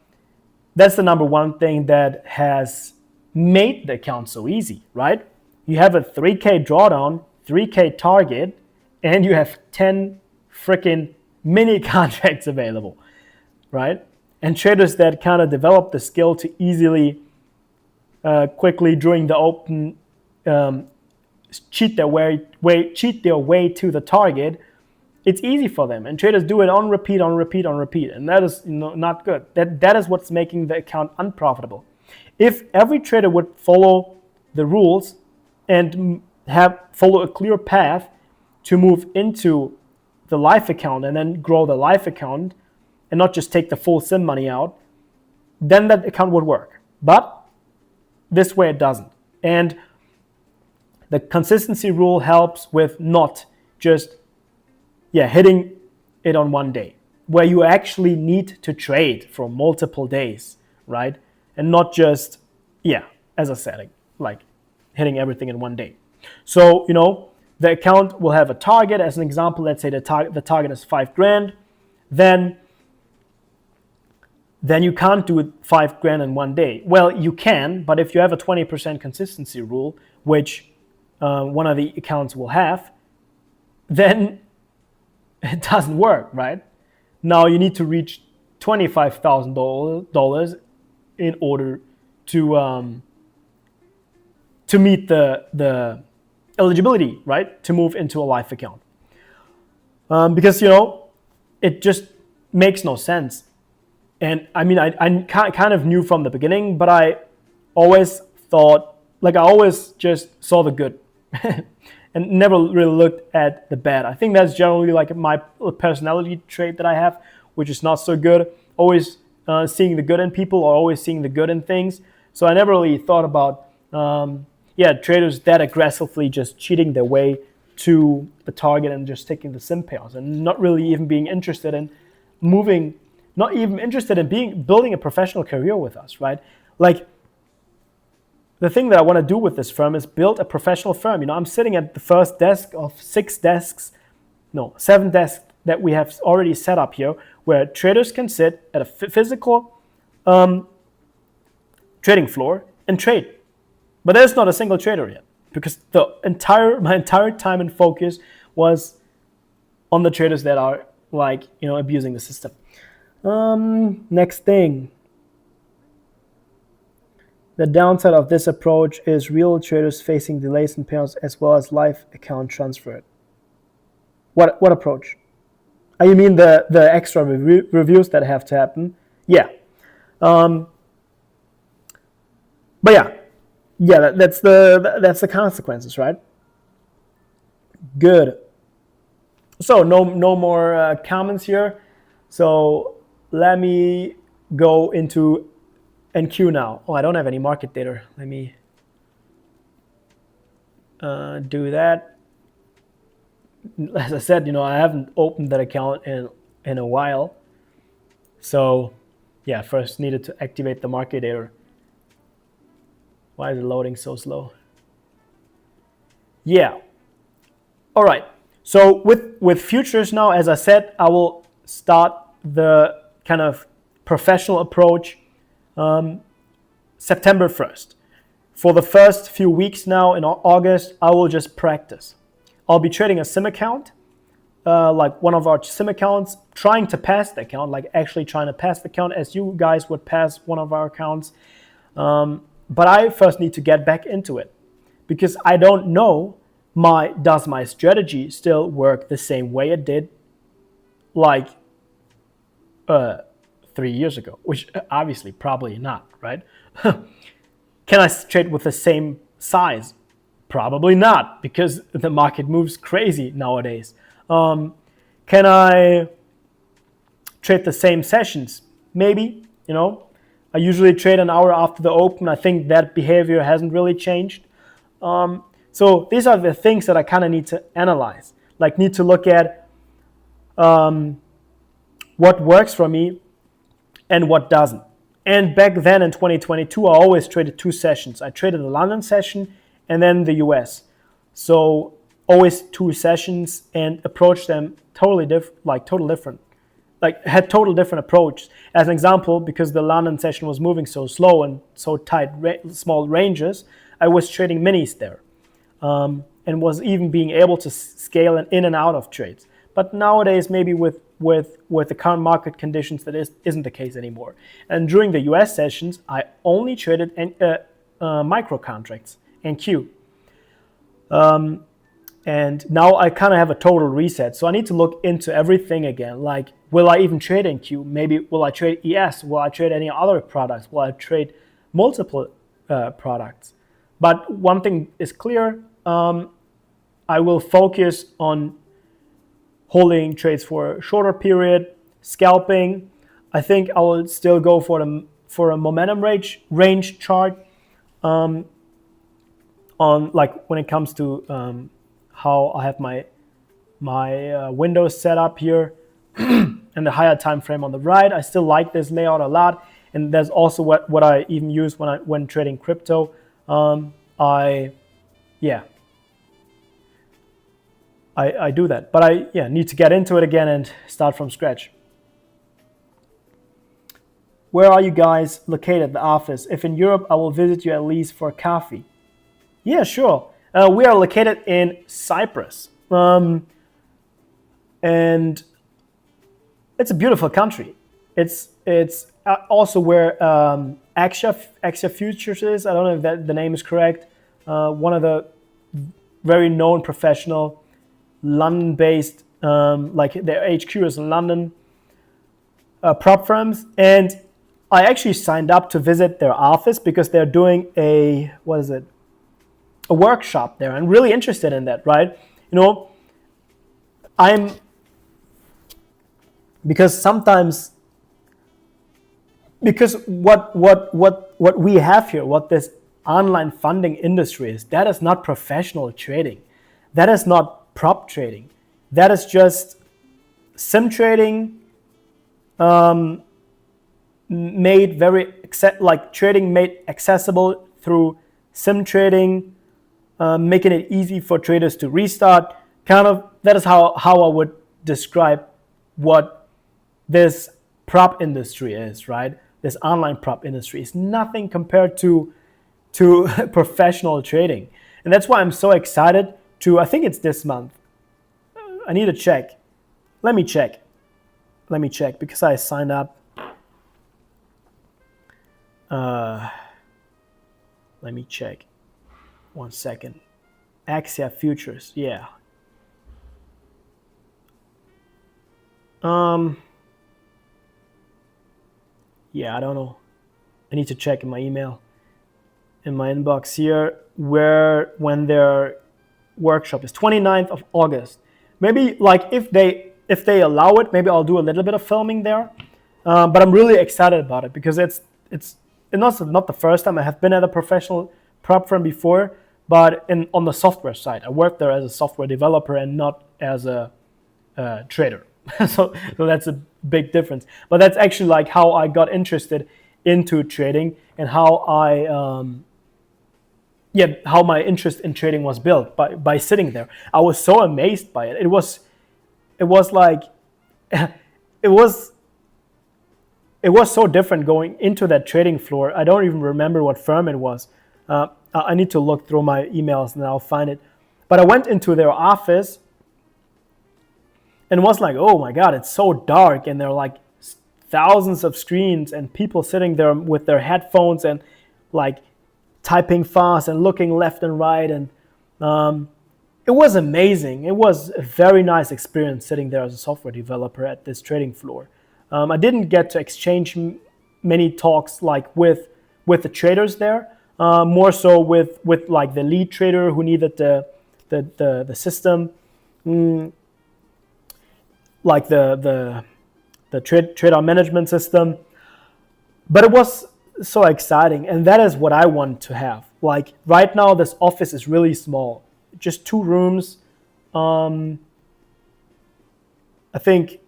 number one thing that has made the account so easy, right? You have a 3K drawdown, 3K target, and you have 10 freaking mini contracts available, right? And traders that kind of develop the skill to easily, quickly during the open, cheat their way to the target. It's easy for them, and traders do it on repeat, and that is not good. That is what's making the account unprofitable. If every trader would follow the rules and follow a clear path to move into the live account and then grow the live account and not just take the full sim money out, then that account would work. But this way it doesn't. And the consistency rule helps with not just hitting it on one day, where you actually need to trade for multiple days, right? And not just, as I said, like hitting everything in one day. So, the account will have a target. As an example, let's say the target is 5 grand. Then you can't do 5 grand in one day. Well, you can, but if you have a 20% consistency rule, which one of the accounts will have, then it doesn't work, right? Now you need to reach $25,000 in order to meet the eligibility, right, to move into a live account. Because, it just makes no sense. And I mean, I kind of knew from the beginning, but I always thought, I always just saw the good and never really looked at the bad. I think that's generally like my personality trait that I have, which is not so good. Always seeing the good in people or always seeing the good in things. So I never really thought about, yeah, traders that aggressively just cheating their way to the target and just taking the sim payouts and not really even being interested in moving, not even interested in building a professional career with us, right? Like, the thing that I want to do with this firm is build a professional firm. You know, I'm sitting at the first desk of 7 desks that we have already set up here, where traders can sit at a physical trading floor and trade. But there's not a single trader yet, because my entire time and focus was on the traders that are abusing the system. Next thing. The downside of this approach is real traders facing delays in payouts as well as live account transfer. What approach? You mean the extra reviews that have to happen? Yeah. But yeah, that's the consequences, right? Good. So no more comments here. So let me go into NQ now. Oh, I don't have any market data. Let me do that. As I said, I haven't opened that account in a while. So yeah, first needed to activate the market data. Why is it loading so slow? Yeah. All right. So with futures now, as I said, I will start the kind of professional approach September 1st. For the first few weeks now in August, I will just practice. I'll be trading a sim account, like one of our sim accounts, trying to pass the account, like actually trying to pass the account as you guys would pass one of our accounts. But I first need to get back into it, because I don't know does my strategy still work the same way it did like 3 years ago, which obviously probably not, right? Can I trade with the same size? Probably not, because the market moves crazy nowadays. Can I trade the same sessions? Maybe, I usually trade an hour after the open. I think that behavior hasn't really changed. So these are the things that I kind of need to analyze, like need to look at what works for me and what doesn't. And back then in 2022, I always traded 2 sessions. I traded the London session and then the US. So always 2 sessions, and approached them totally different. Like had total different approach. As an example, because the London session was moving so slow and so tight, small ranges, I was trading minis there, and was even being able to scale in and out of trades. But nowadays, maybe with the current market conditions, that isn't the case anymore. And during the US sessions, I only traded micro contracts and Q. And now I kind of have a total reset. So I need to look into everything again. Like, will I even trade in Q? Maybe will I trade ES? Will I trade any other products? Will I trade multiple products? But one thing is clear. I will focus on holding trades for a shorter period, scalping. I think I will still go for a momentum range chart on, like, when it comes to how I have my windows set up here and the higher time frame on the right. I still like this layout a lot, and that's also what I even use when trading crypto. I do that, but I need to get into it again and start from scratch. Where are you guys located, the office? If in Europe, I will visit you at least for coffee. Yeah, sure. We are located in Cyprus, and it's a beautiful country. It's also where Axia Futures is. I don't know if the name is correct. One of the very known professional London-based, like their HQ is in London, prop firms. And I actually signed up to visit their office because they're doing a workshop there. I'm really interested in that, right? Because what we have here, what this online funding industry is. That is not professional trading. That is not prop trading. That is just sim trading, made very trading made accessible through sim trading, making it easy for traders to restart. Kind of that is how I would describe what this prop industry is, right? This online prop industry is nothing compared to professional trading. And that's why I'm so excited to, I think it's this month. I need to check. Let me check because I signed up. Let me check. 1 second. Axia futures, yeah. Yeah, I don't know. I need to check in my email, in my inbox here, when their workshop is 29th of August. Maybe like if they allow it, maybe I'll do a little bit of filming there. But I'm really excited about it because it's not the first time. I have been at a professional prop firm before, but on the software side. I worked there as a software developer and not as a trader. so that's a big difference. But that's actually like how I got interested into trading and how how my interest in trading was built by sitting there. I was so amazed by it. It was like it was so different going into that trading floor. I don't even remember what firm it was. I need to look through my emails and I'll find it. But I went into their office and was like, oh my God, it's so dark. And there are like thousands of screens and people sitting there with their headphones and like typing fast and looking left and right. And it was amazing. It was a very nice experience sitting there as a software developer at this trading floor. I didn't get to exchange many talks like with the traders there, more so with like the lead trader who needed the system, like the trader management system. But it was so exciting, and that is what I want to have. Like right now, this office is really small, just 2 rooms. I think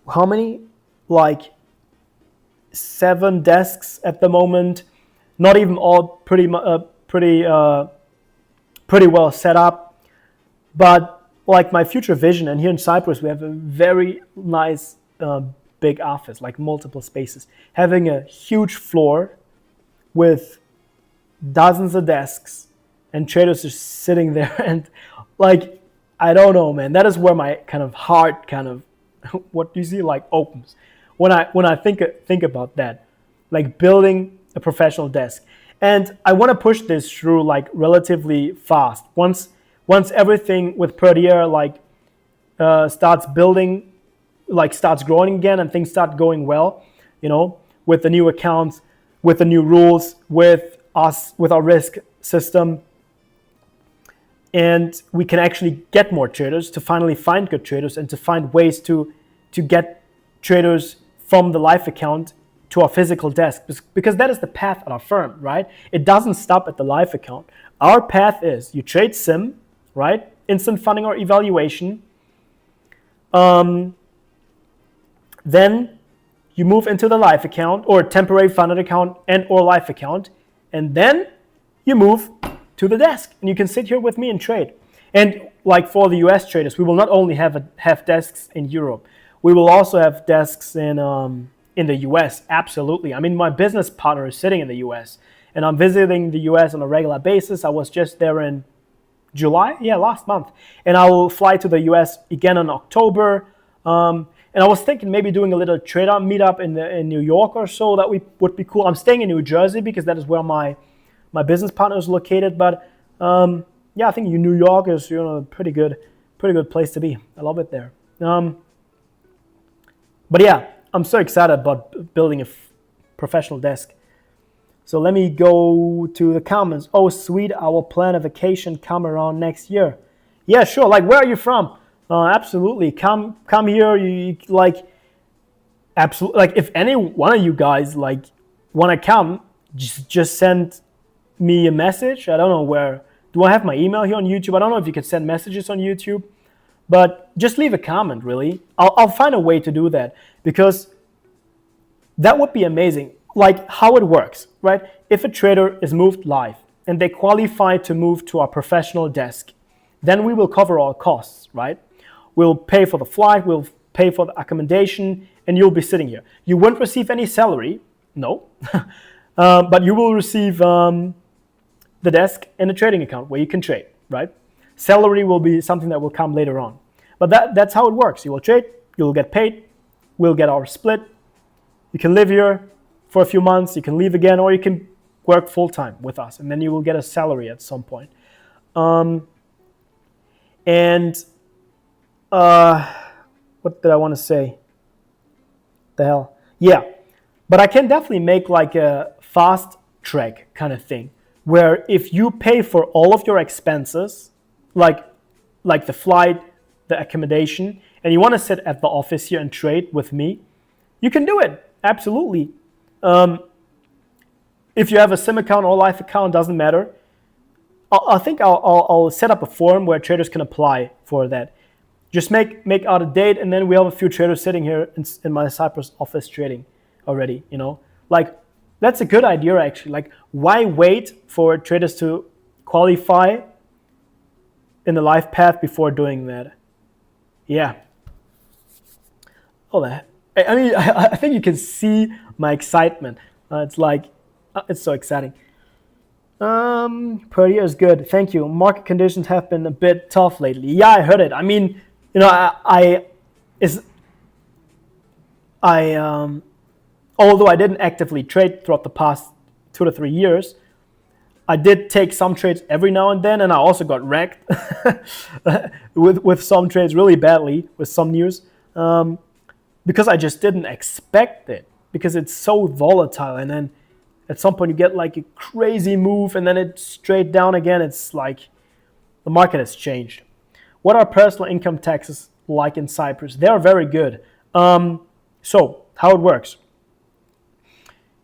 how many? Like 7 desks at the moment. Not even all pretty well set up. But like my future vision, and here in Cyprus we have a very nice big office, like multiple spaces, having a huge floor with dozens of desks and traders just sitting there, and like I don't know, man, that is where my kind of heart kind of what do you see like opens when I think about that, like building a professional desk. And I want to push this through like relatively fast. Once everything with Purdia like starts building, like starts growing again, and things start going well, you know, with the new accounts, with the new rules, with our risk system, and we can actually get more traders, to finally find good traders and to find ways to get traders from the live account to our physical desk, because that is the path at our firm, right? It doesn't stop at the live account. Our path is you trade sim, right? Instant funding or evaluation. Then you move into the live account or temporary funded account and or live account, and then you move to the desk and you can sit here with me and trade. And like for the US traders, we will not only have desks in Europe, we will also have desks in the US, absolutely. I mean, my business partner is sitting in the US, and I'm visiting the US on a regular basis. I was just there in July, last month, and I will fly to the US again in October. And I was thinking maybe doing a little trader meetup in New York or so. That would be cool. I'm staying in New Jersey because that is where my business partner is located. But I think New York is a pretty good place to be. I love it there. But yeah, I'm so excited about building a professional desk. So let me go to the comments. Oh, sweet, I will plan a vacation, come around next year. Yeah, sure. Like, where are you from? Absolutely. Come here. You like, absolutely. Like, if any one of you guys like want to come, just send me a message. I don't know where. Do I have my email here on YouTube? I don't know if you can send messages on YouTube, but just leave a comment, really. I'll find a way to do that, because that would be amazing. Like how it works, right? If a trader is moved live and they qualify to move to our professional desk, then we will cover all costs, right? We'll pay for the flight, we'll pay for the accommodation, and you'll be sitting here. You won't receive any salary, no, but you will receive the desk and a trading account where you can trade, right? Salary will be something that will come later on. But that's how it works. You will trade, you'll get paid, we'll get our split. You can live here for a few months, you can leave again, or you can work full-time with us, and then you will get a salary at some point. What did I want to say? The hell? Yeah, but I can definitely make like a fast track kind of thing, where if you pay for all of your expenses, like the flight, the accommodation, and you want to sit at the office here and trade with me, you can do it, absolutely. If you have a SIM account or live account, doesn't matter. I think I'll set up a form where traders can apply for that. Just make out a date, and then we have a few traders sitting here in my Cyprus office trading already, you know? Like, that's a good idea, actually. Like, why wait for traders to qualify in the live path before doing that? Yeah. Oh, that. I mean, I think you can see my excitement. It's like, it's so exciting. Purdia is good. Thank you. Market conditions have been a bit tough lately. Yeah, I heard it. I mean, you know, although I didn't actively trade throughout the past 2 to 3 years, I did take some trades every now and then, and I also got wrecked with some trades really badly with some news, because I just didn't expect it, because it's so volatile, and then at some point you get like a crazy move and then it's straight down again. It's like the market has changed. What are personal income taxes like in Cyprus? They are very good. So how it works?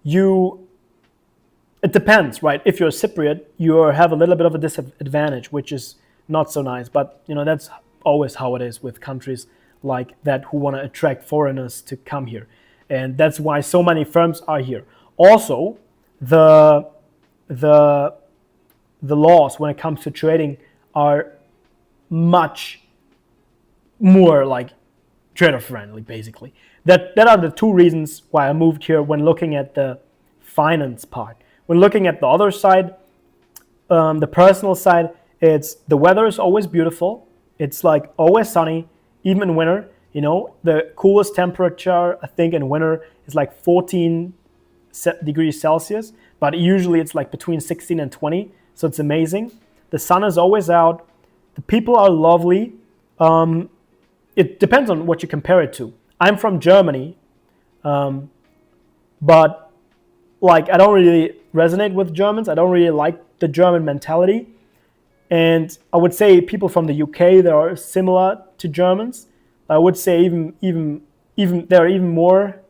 It depends, right? If you're a Cypriot, you have a little bit of a disadvantage, which is not so nice. But you know, that's always how it is with countries like that who want to attract foreigners to come here. And that's why so many firms are here. Also, the laws when it comes to trading are much more like trader friendly, basically. That are the two reasons why I moved here when looking at the finance part. When looking at the other side, the personal side, it's the weather is always beautiful. It's like always sunny, even in winter. You know, the coolest temperature I think in winter is like 14 degrees Celsius, but usually it's like between 16 and 20, so it's amazing. The sun is always out. The people are lovely. It depends on what you compare it to. I'm from Germany, but like I don't really resonate with Germans. I don't really like the German mentality, and I would say people from the UK, they are similar to Germans. I would say even they're even more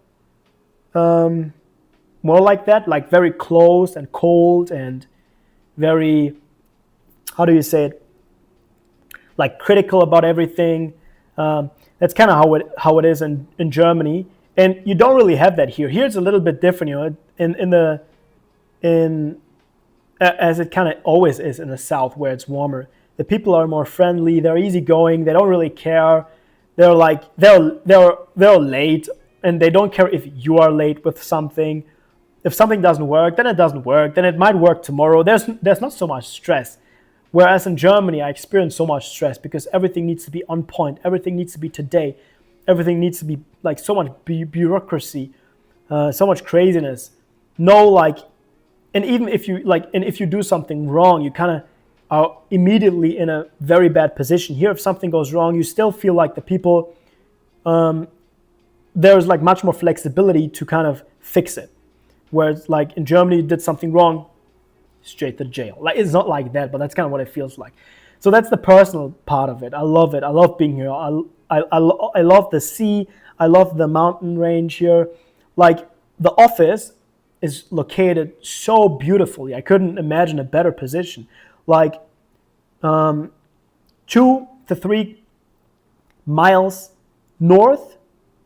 like that, like very closed and cold and very, how do you say it, like critical about everything. That's kind of how it is in Germany, and you don't really have that here. Here it's a little bit different, you know, as it kind of always is in the south where it's warmer. The people are more friendly, they're easygoing, they don't really care. They're late, and they don't care if you are late with something. If something doesn't work, then it doesn't work. Then it might work tomorrow. There's not so much stress. Whereas in Germany, I experienced so much stress because everything needs to be on point. Everything needs to be today. Everything needs to be like so much bureaucracy, so much craziness. No, like, and even if you do something wrong, you kind of are immediately in a very bad position. Here, if something goes wrong, you still feel like the people, there's like much more flexibility to kind of fix it. Whereas like in Germany, you did something wrong, straight to jail. Like, it's not like that, but that's kind of what it feels like. So that's the personal part of it. I love it. I love being here. I love the sea. I love the mountain range here. Like, the office is located so beautifully. I couldn't imagine a better position. Like 2 to 3 miles north,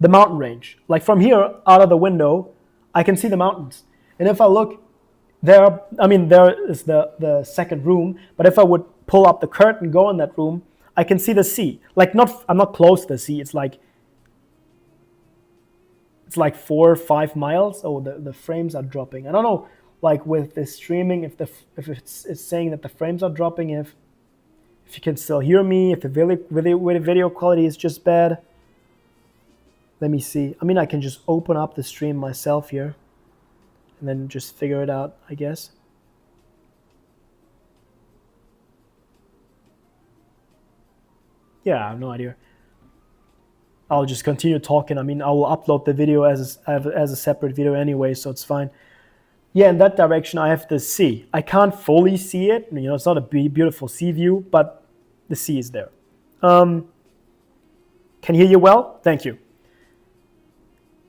the mountain range. Like from here out of the window, I can see the mountains. And if I look there, there is the second room, but if I would pull up the curtain, go in that room, I can see the sea. Like I'm not close to the sea. It's like 4 or 5 miles. Oh, the frames are dropping. I don't know, like with the streaming, if it's saying that the frames are dropping, if you can still hear me, if the video quality is just bad. Let me see. I can just open up the stream myself here and then just figure it out, I guess. Yeah, I have no idea. I'll just continue talking. I will upload the video as a separate video anyway, so it's fine. Yeah, in that direction I have the sea. I can't fully see it. It's not a beautiful sea view, but the sea is there. Can hear you well? Thank you.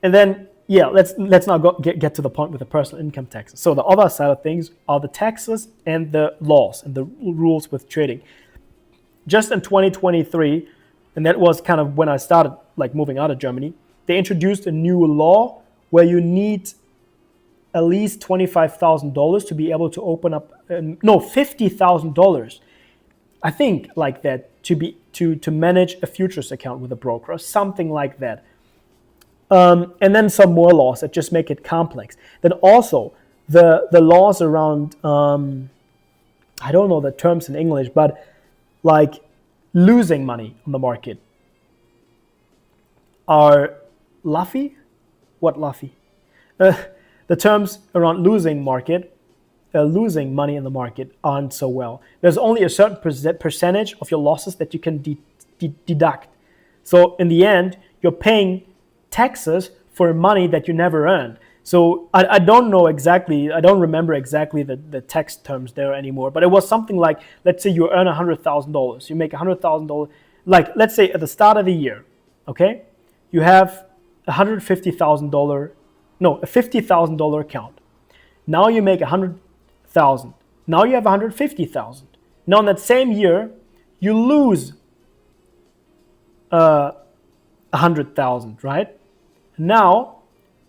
And then, yeah, let's now get to the point with the personal income taxes. So the other side of things are the taxes and the laws and the rules with trading. Just in 2023, and that was kind of when I started like moving out of Germany, they introduced a new law where you need at least $25,000 to be able to open up, $50,000, I think, like that, to manage a futures account with a broker or something like that. And then some more laws that just make it complex. Then also the laws around, I don't know the terms in English, but like losing money on the market are luffy? What luffy? The terms around losing money in the market aren't so well. There's only a certain percentage of your losses that you can deduct. So in the end, you're paying taxes for money that you never earned. So I don't remember exactly the tax terms there anymore, but it was something like, let's say you earn $100,000, you make $100,000, like let's say at the start of the year, okay, you have a $50,000 account. Now you make $100,000. Now you have $150,000. Now in that same year, you lose $100,000, right? Now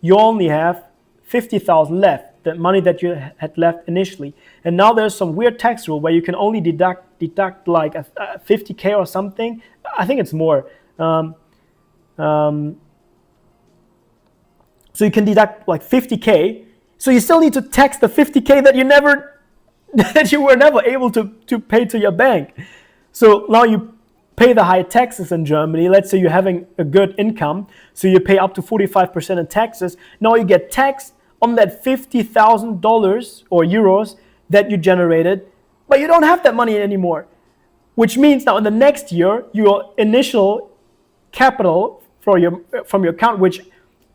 you only have $50,000 left, the money that you had left initially. And now there's some weird tax rule where you can only deduct like a $50K or something. I think it's more. So you can deduct like $50K. So you still need to tax the $50K that you were never able to pay to your bank. So now you pay the high taxes in Germany. Let's say you're having a good income, so you pay up to 45% in taxes. Now you get taxed on that $50,000 or euros that you generated, but you don't have that money anymore. Which means now in the next year, your initial capital from your account, which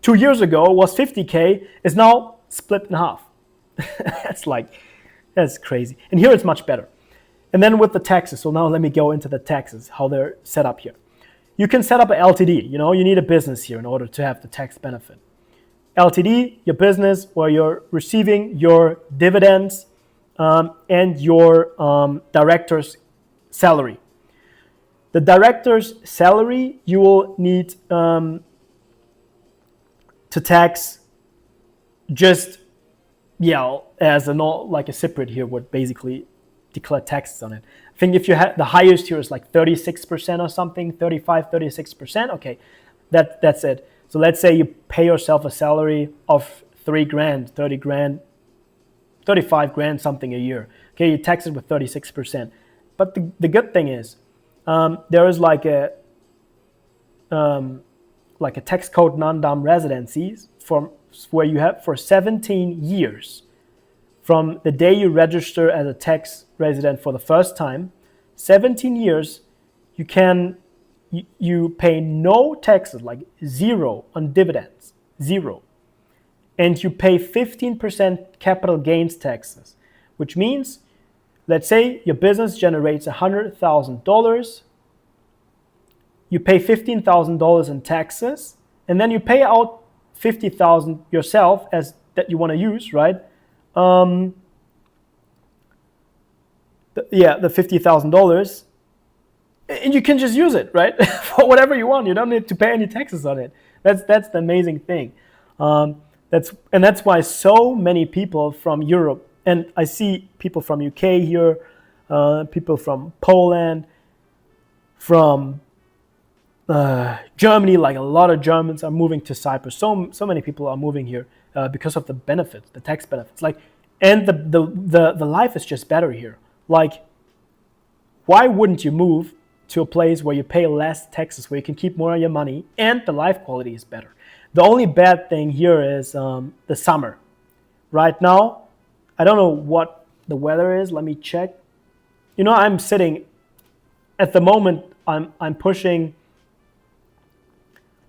2 years ago was $50K, is now split in half. That's crazy. And here it's much better. And then with the taxes, so now let me go into the taxes, how they're set up here. You can set up an LTD, you need a business here in order to have the tax benefit. LTD, your business where you're receiving your dividends and your director's salary. The director's salary, you will need to tax just, as like a separate here would basically declare taxes on it. I think if you have the highest here is like 36% or something, 36%. Okay, that's it. So let's say you pay yourself a salary of $3,000, 30 grand, 35 grand something a year. Okay, you tax it with 36%. But the good thing is there is like a tax code non-dom residencies where you have for 17 years. From the day you register as a tax resident for the first time, 17 years, you pay no taxes, like zero on dividends, zero. And you pay 15% capital gains taxes, which means, let's say your business generates $100,000, you pay $15,000 in taxes, and then you pay out $50,000 yourself as that you want to use, right? The $50,000, and you can just use it, right? For whatever you want. You don't need to pay any taxes on it. That's the amazing thing. That's why so many people from Europe, and I see people from UK here, people from Poland, from Germany, like a lot of Germans are moving to Cyprus. So many people are moving here because of the benefits, the tax benefits. Like, and the life is just better here. Like, why wouldn't you move to a place where you pay less taxes, where you can keep more of your money, and the life quality is better? The only bad thing here is the summer. Right now, I don't know what the weather is. Let me check. I'm sitting at the moment. I'm pushing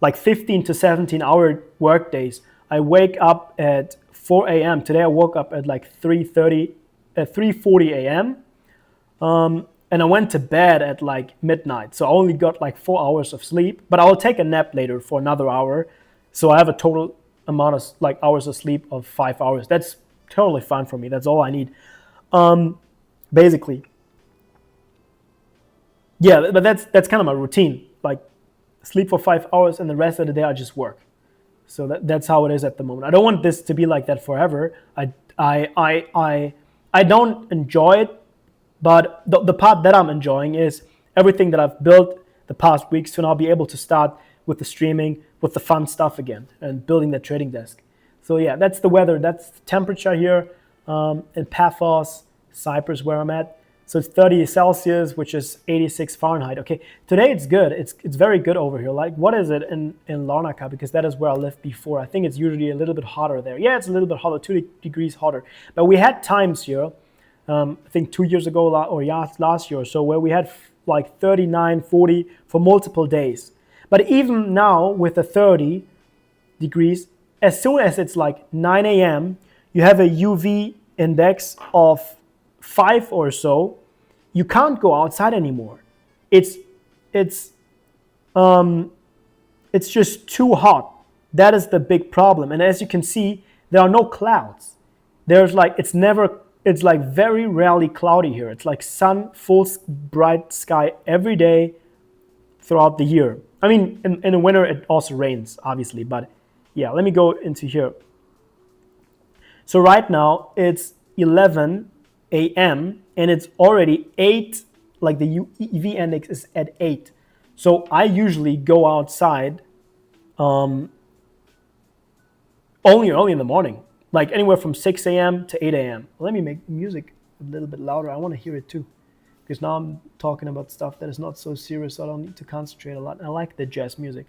like 15 to 17 hour work days. I wake up at 4 a.m. Today I woke up at like 3:40 a.m. And I went to bed at like midnight. So I only got like 4 hours of sleep, but I'll take a nap later for another hour. So I have a total amount of like hours of sleep of 5 hours. That's totally fine for me. That's all I need. Basically. Yeah, but that's kind of my routine. Like, sleep for 5 hours and the rest of the day I just work. So that's how it is at the moment. I don't want this to be like that forever. I don't enjoy it, but the part that I'm enjoying is everything that I've built the past weeks to now be able to start with the streaming, with the fun stuff again, and building the trading desk. So yeah, that's the weather. That's the temperature here in Paphos, Cyprus, where I'm at. So it's 30 Celsius, which is 86 Fahrenheit. Okay, today it's good. It's very good over here. Like, what is it in Larnaca? Because that is where I lived before. I think it's usually a little bit hotter there. Yeah, it's a little bit hotter, 2 degrees hotter. But we had times here, I think 2 years ago or last year or so, where we had like 39, 40 for multiple days. But even now with the 30 degrees, as soon as it's like 9 a.m., you have a UV index of 5 or so. You can't go outside anymore. It's just too hot. That is the big problem. And as you can see, there are no clouds. There's like, it's like very rarely cloudy here. It's like sun, full bright sky every day throughout the year. I mean, in the winter it also rains, obviously, but yeah, let me go into here. So right now it's 11 a.m. and it's already 8, like the UV index is at 8. So I usually go outside only early in the morning, like anywhere from 6 a.m. to 8 a.m. Let me make music a little bit louder. I want to hear it too, because now I'm talking about stuff that is not so serious, so I don't need to concentrate a lot. I like the jazz music.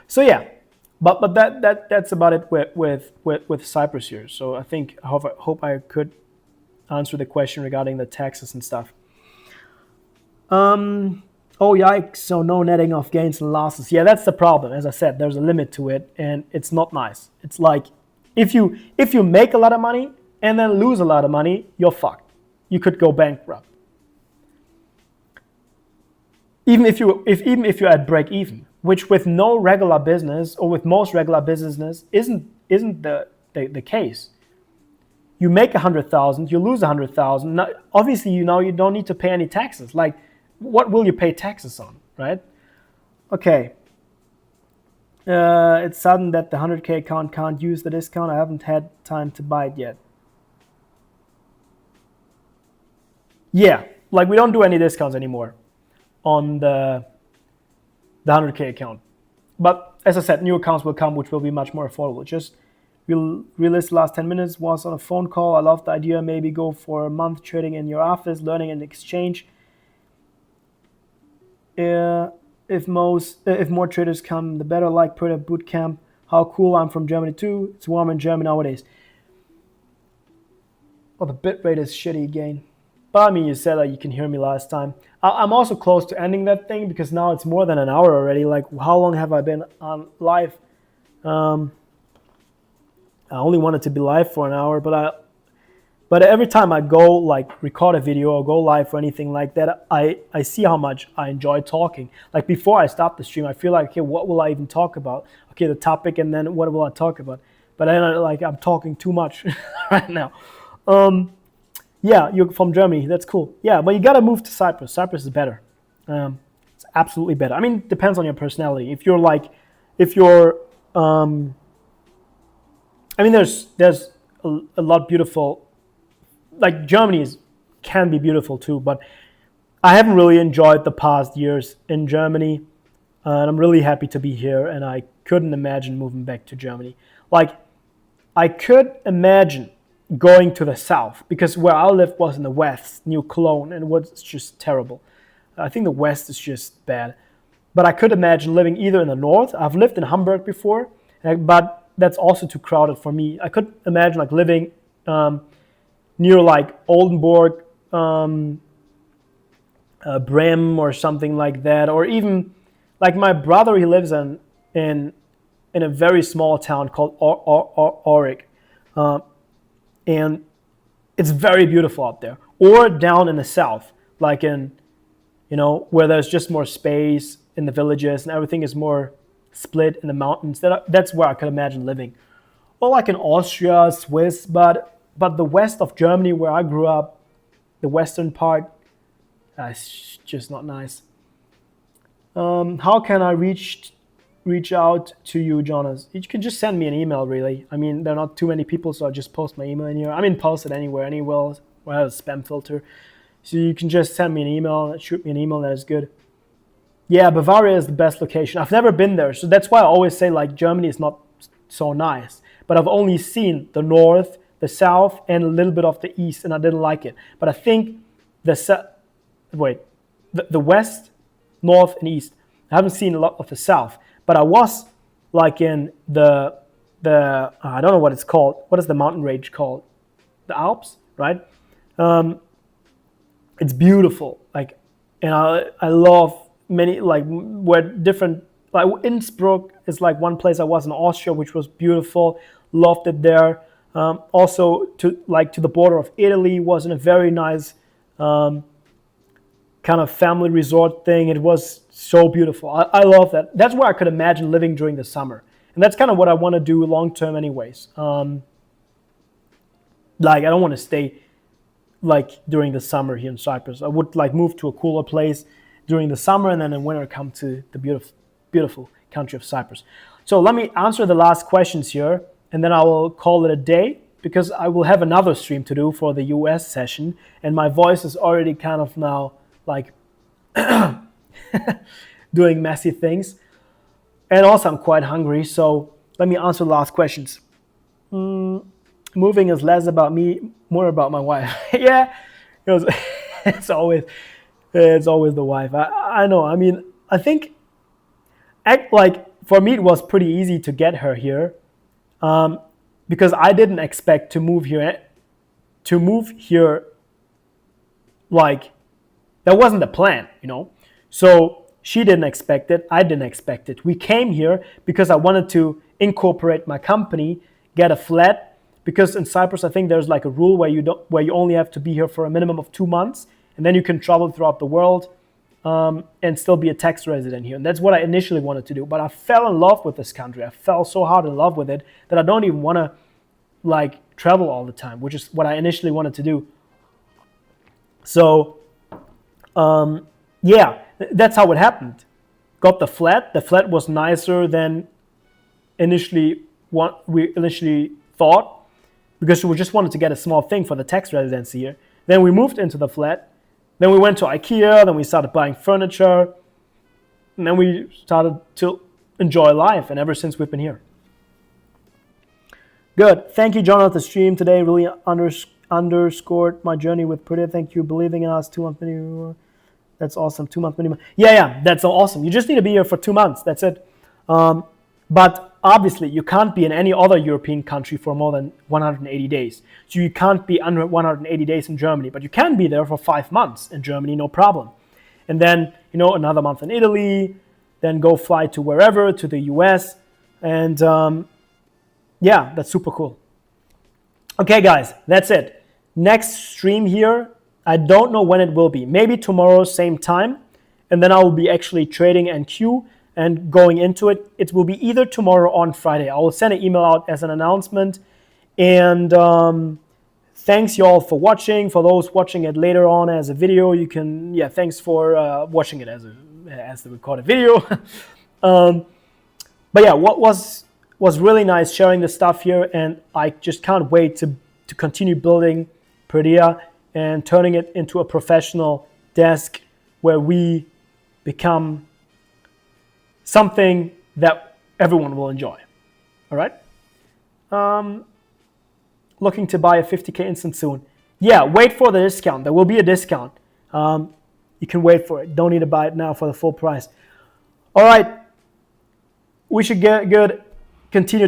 So yeah, but that's about it with Cyprus here. So I hope I could answer the question regarding the taxes and stuff. Oh yikes! So no netting of gains and losses. Yeah, that's the problem. As I said, there's a limit to it, and it's not nice. It's like if you make a lot of money and then lose a lot of money, you're fucked. You could go bankrupt. Even if you're at break even, which with no regular business or with most regular businesses isn't the case. You make 100,000, you lose 100,000. Obviously, you don't need to pay any taxes. Like, what will you pay taxes on, right? Okay. It's sudden that the 100K account can't use the discount. I haven't had time to buy it yet. Yeah, like we don't do any discounts anymore on the 100K account. But as I said, new accounts will come, which will be much more affordable. Just relist the last 10 minutes, was on a phone call. I love the idea. Maybe go for a month trading in your office, learning and exchange. If more traders come, the better. Like Purdia Bootcamp. How cool! I'm from Germany too. It's warm in Germany nowadays. Oh, the bitrate is shitty again. But I mean, you said that you can hear me last time. I'm also close to ending that thing because now it's more than an hour already. Like, how long have I been on live? I only wanted to be live for an hour, but But every time I go like record a video or go live or anything like that, I see how much I enjoy talking. Like before I start the stream, I feel like, okay, what will I even talk about? Okay, the topic, and then what will I talk about? But then I'm talking too much right now. Yeah, you're from Germany. That's cool. Yeah, but you gotta move to Cyprus. Cyprus is better. It's absolutely better. I mean, it depends on your personality. If you're, I mean, there's a lot beautiful. Like Germany can be beautiful too, but I haven't really enjoyed the past years in Germany, and I'm really happy to be here. And I couldn't imagine moving back to Germany. Like, I could imagine going to the south, because where I lived was in the west, New Cologne, and it was just terrible. I think the west is just bad. But I could imagine living either in the north. I've lived in Hamburg before, but that's also too crowded for me. I could imagine like living near like Oldenburg, Bremen or something like that, or even like my brother, he lives in a very small town called Aurich, and it's very beautiful out there. Or down in the south, like in, where there's just more space in the villages and everything is more split in the mountains. That's where I could imagine living. Or like in Austria, Swiss, but the west of Germany, where I grew up, the western part, it's just not nice. How can I reach out to you, Jonas? You can just send me an email, really. I mean, there are not too many people, so I just post my email in here. I mean, post it anywhere, where I have a spam filter. So you can just send me an email, shoot me an email, that is good. Yeah, Bavaria is the best location. I've never been there, so that's why I always say like Germany is not so nice. But I've only seen the north, the south, and a little bit of the east, and I didn't like it. But I think the west, north, and east. I haven't seen a lot of the south, but I was like in the I don't know what it's called. What is the mountain range called? The Alps, right? It's beautiful. Like, and I love many, like, where different, like Innsbruck is like one place I was in Austria, which was beautiful. Loved it there. Also to the border of Italy, was in a very nice kind of family resort thing. It was so beautiful. I love that. That's where I could imagine living during the summer. And that's kind of what I want to do long term anyways. Like, I don't want to stay like during the summer here in Cyprus. I would like move to a cooler place during the summer, and then in winter come to the beautiful country of Cyprus. So let me answer the last questions here, and then I will call it a day, because I will have another stream to do for the US session, and my voice is already kind of now like doing messy things. And also I'm quite hungry, so let me answer the last questions. Moving is less about me, more about my wife. Yeah, it's always the wife. I know. I mean, I think like for me it was pretty easy to get her here, because I didn't expect to move here. Like, that wasn't the plan, So she didn't expect it. I didn't expect it. We came here because I wanted to incorporate my company, get a flat. Because in Cyprus, I think there's like a rule where you only have to be here for a minimum of 2 months, and then you can travel throughout the world and still be a tax resident here. And that's what I initially wanted to do. But I fell in love with this country. I fell so hard in love with it that I don't even want to like travel all the time, which is what I initially wanted to do. So yeah, that's how it happened. Got the flat. The flat was nicer than we initially thought, because we just wanted to get a small thing for the tax residency here. Then we moved into the flat. Then we went to IKEA. Then we started buying furniture. And then we started to enjoy life. And ever since, we've been here. Good. Thank you, John, on the stream today. Really underscored my journey with Purdia. Thank you, believing in us. 2 months minimum. That's awesome. 2 months minimum. Yeah, that's awesome. You just need to be here for 2 months. That's it. But obviously, you can't be in any other European country for more than 180 days. So you can't be under 180 days in Germany, but you can be there for 5 months in Germany, no problem. And then, another month in Italy, then go fly to wherever, to the US. And yeah, that's super cool. Okay, guys, that's it. next stream here, I don't know when it will be. Maybe tomorrow, same time. And then I will be actually trading NQ and going into it. It will be either tomorrow or on Friday. I will send an email out as an announcement. And thanks you all for watching. For those watching it later on as a video, you can, thanks for watching it as the recorded video. But yeah, what was really nice sharing the stuff here, and I just can't wait to continue building Purdia and turning it into a professional desk where we become something that everyone will enjoy. All right? Looking to buy a 50K instant soon. Yeah, wait for the discount. There will be a discount. You can wait for it. Don't need to buy it now for the full price. All right. We should get good. Continue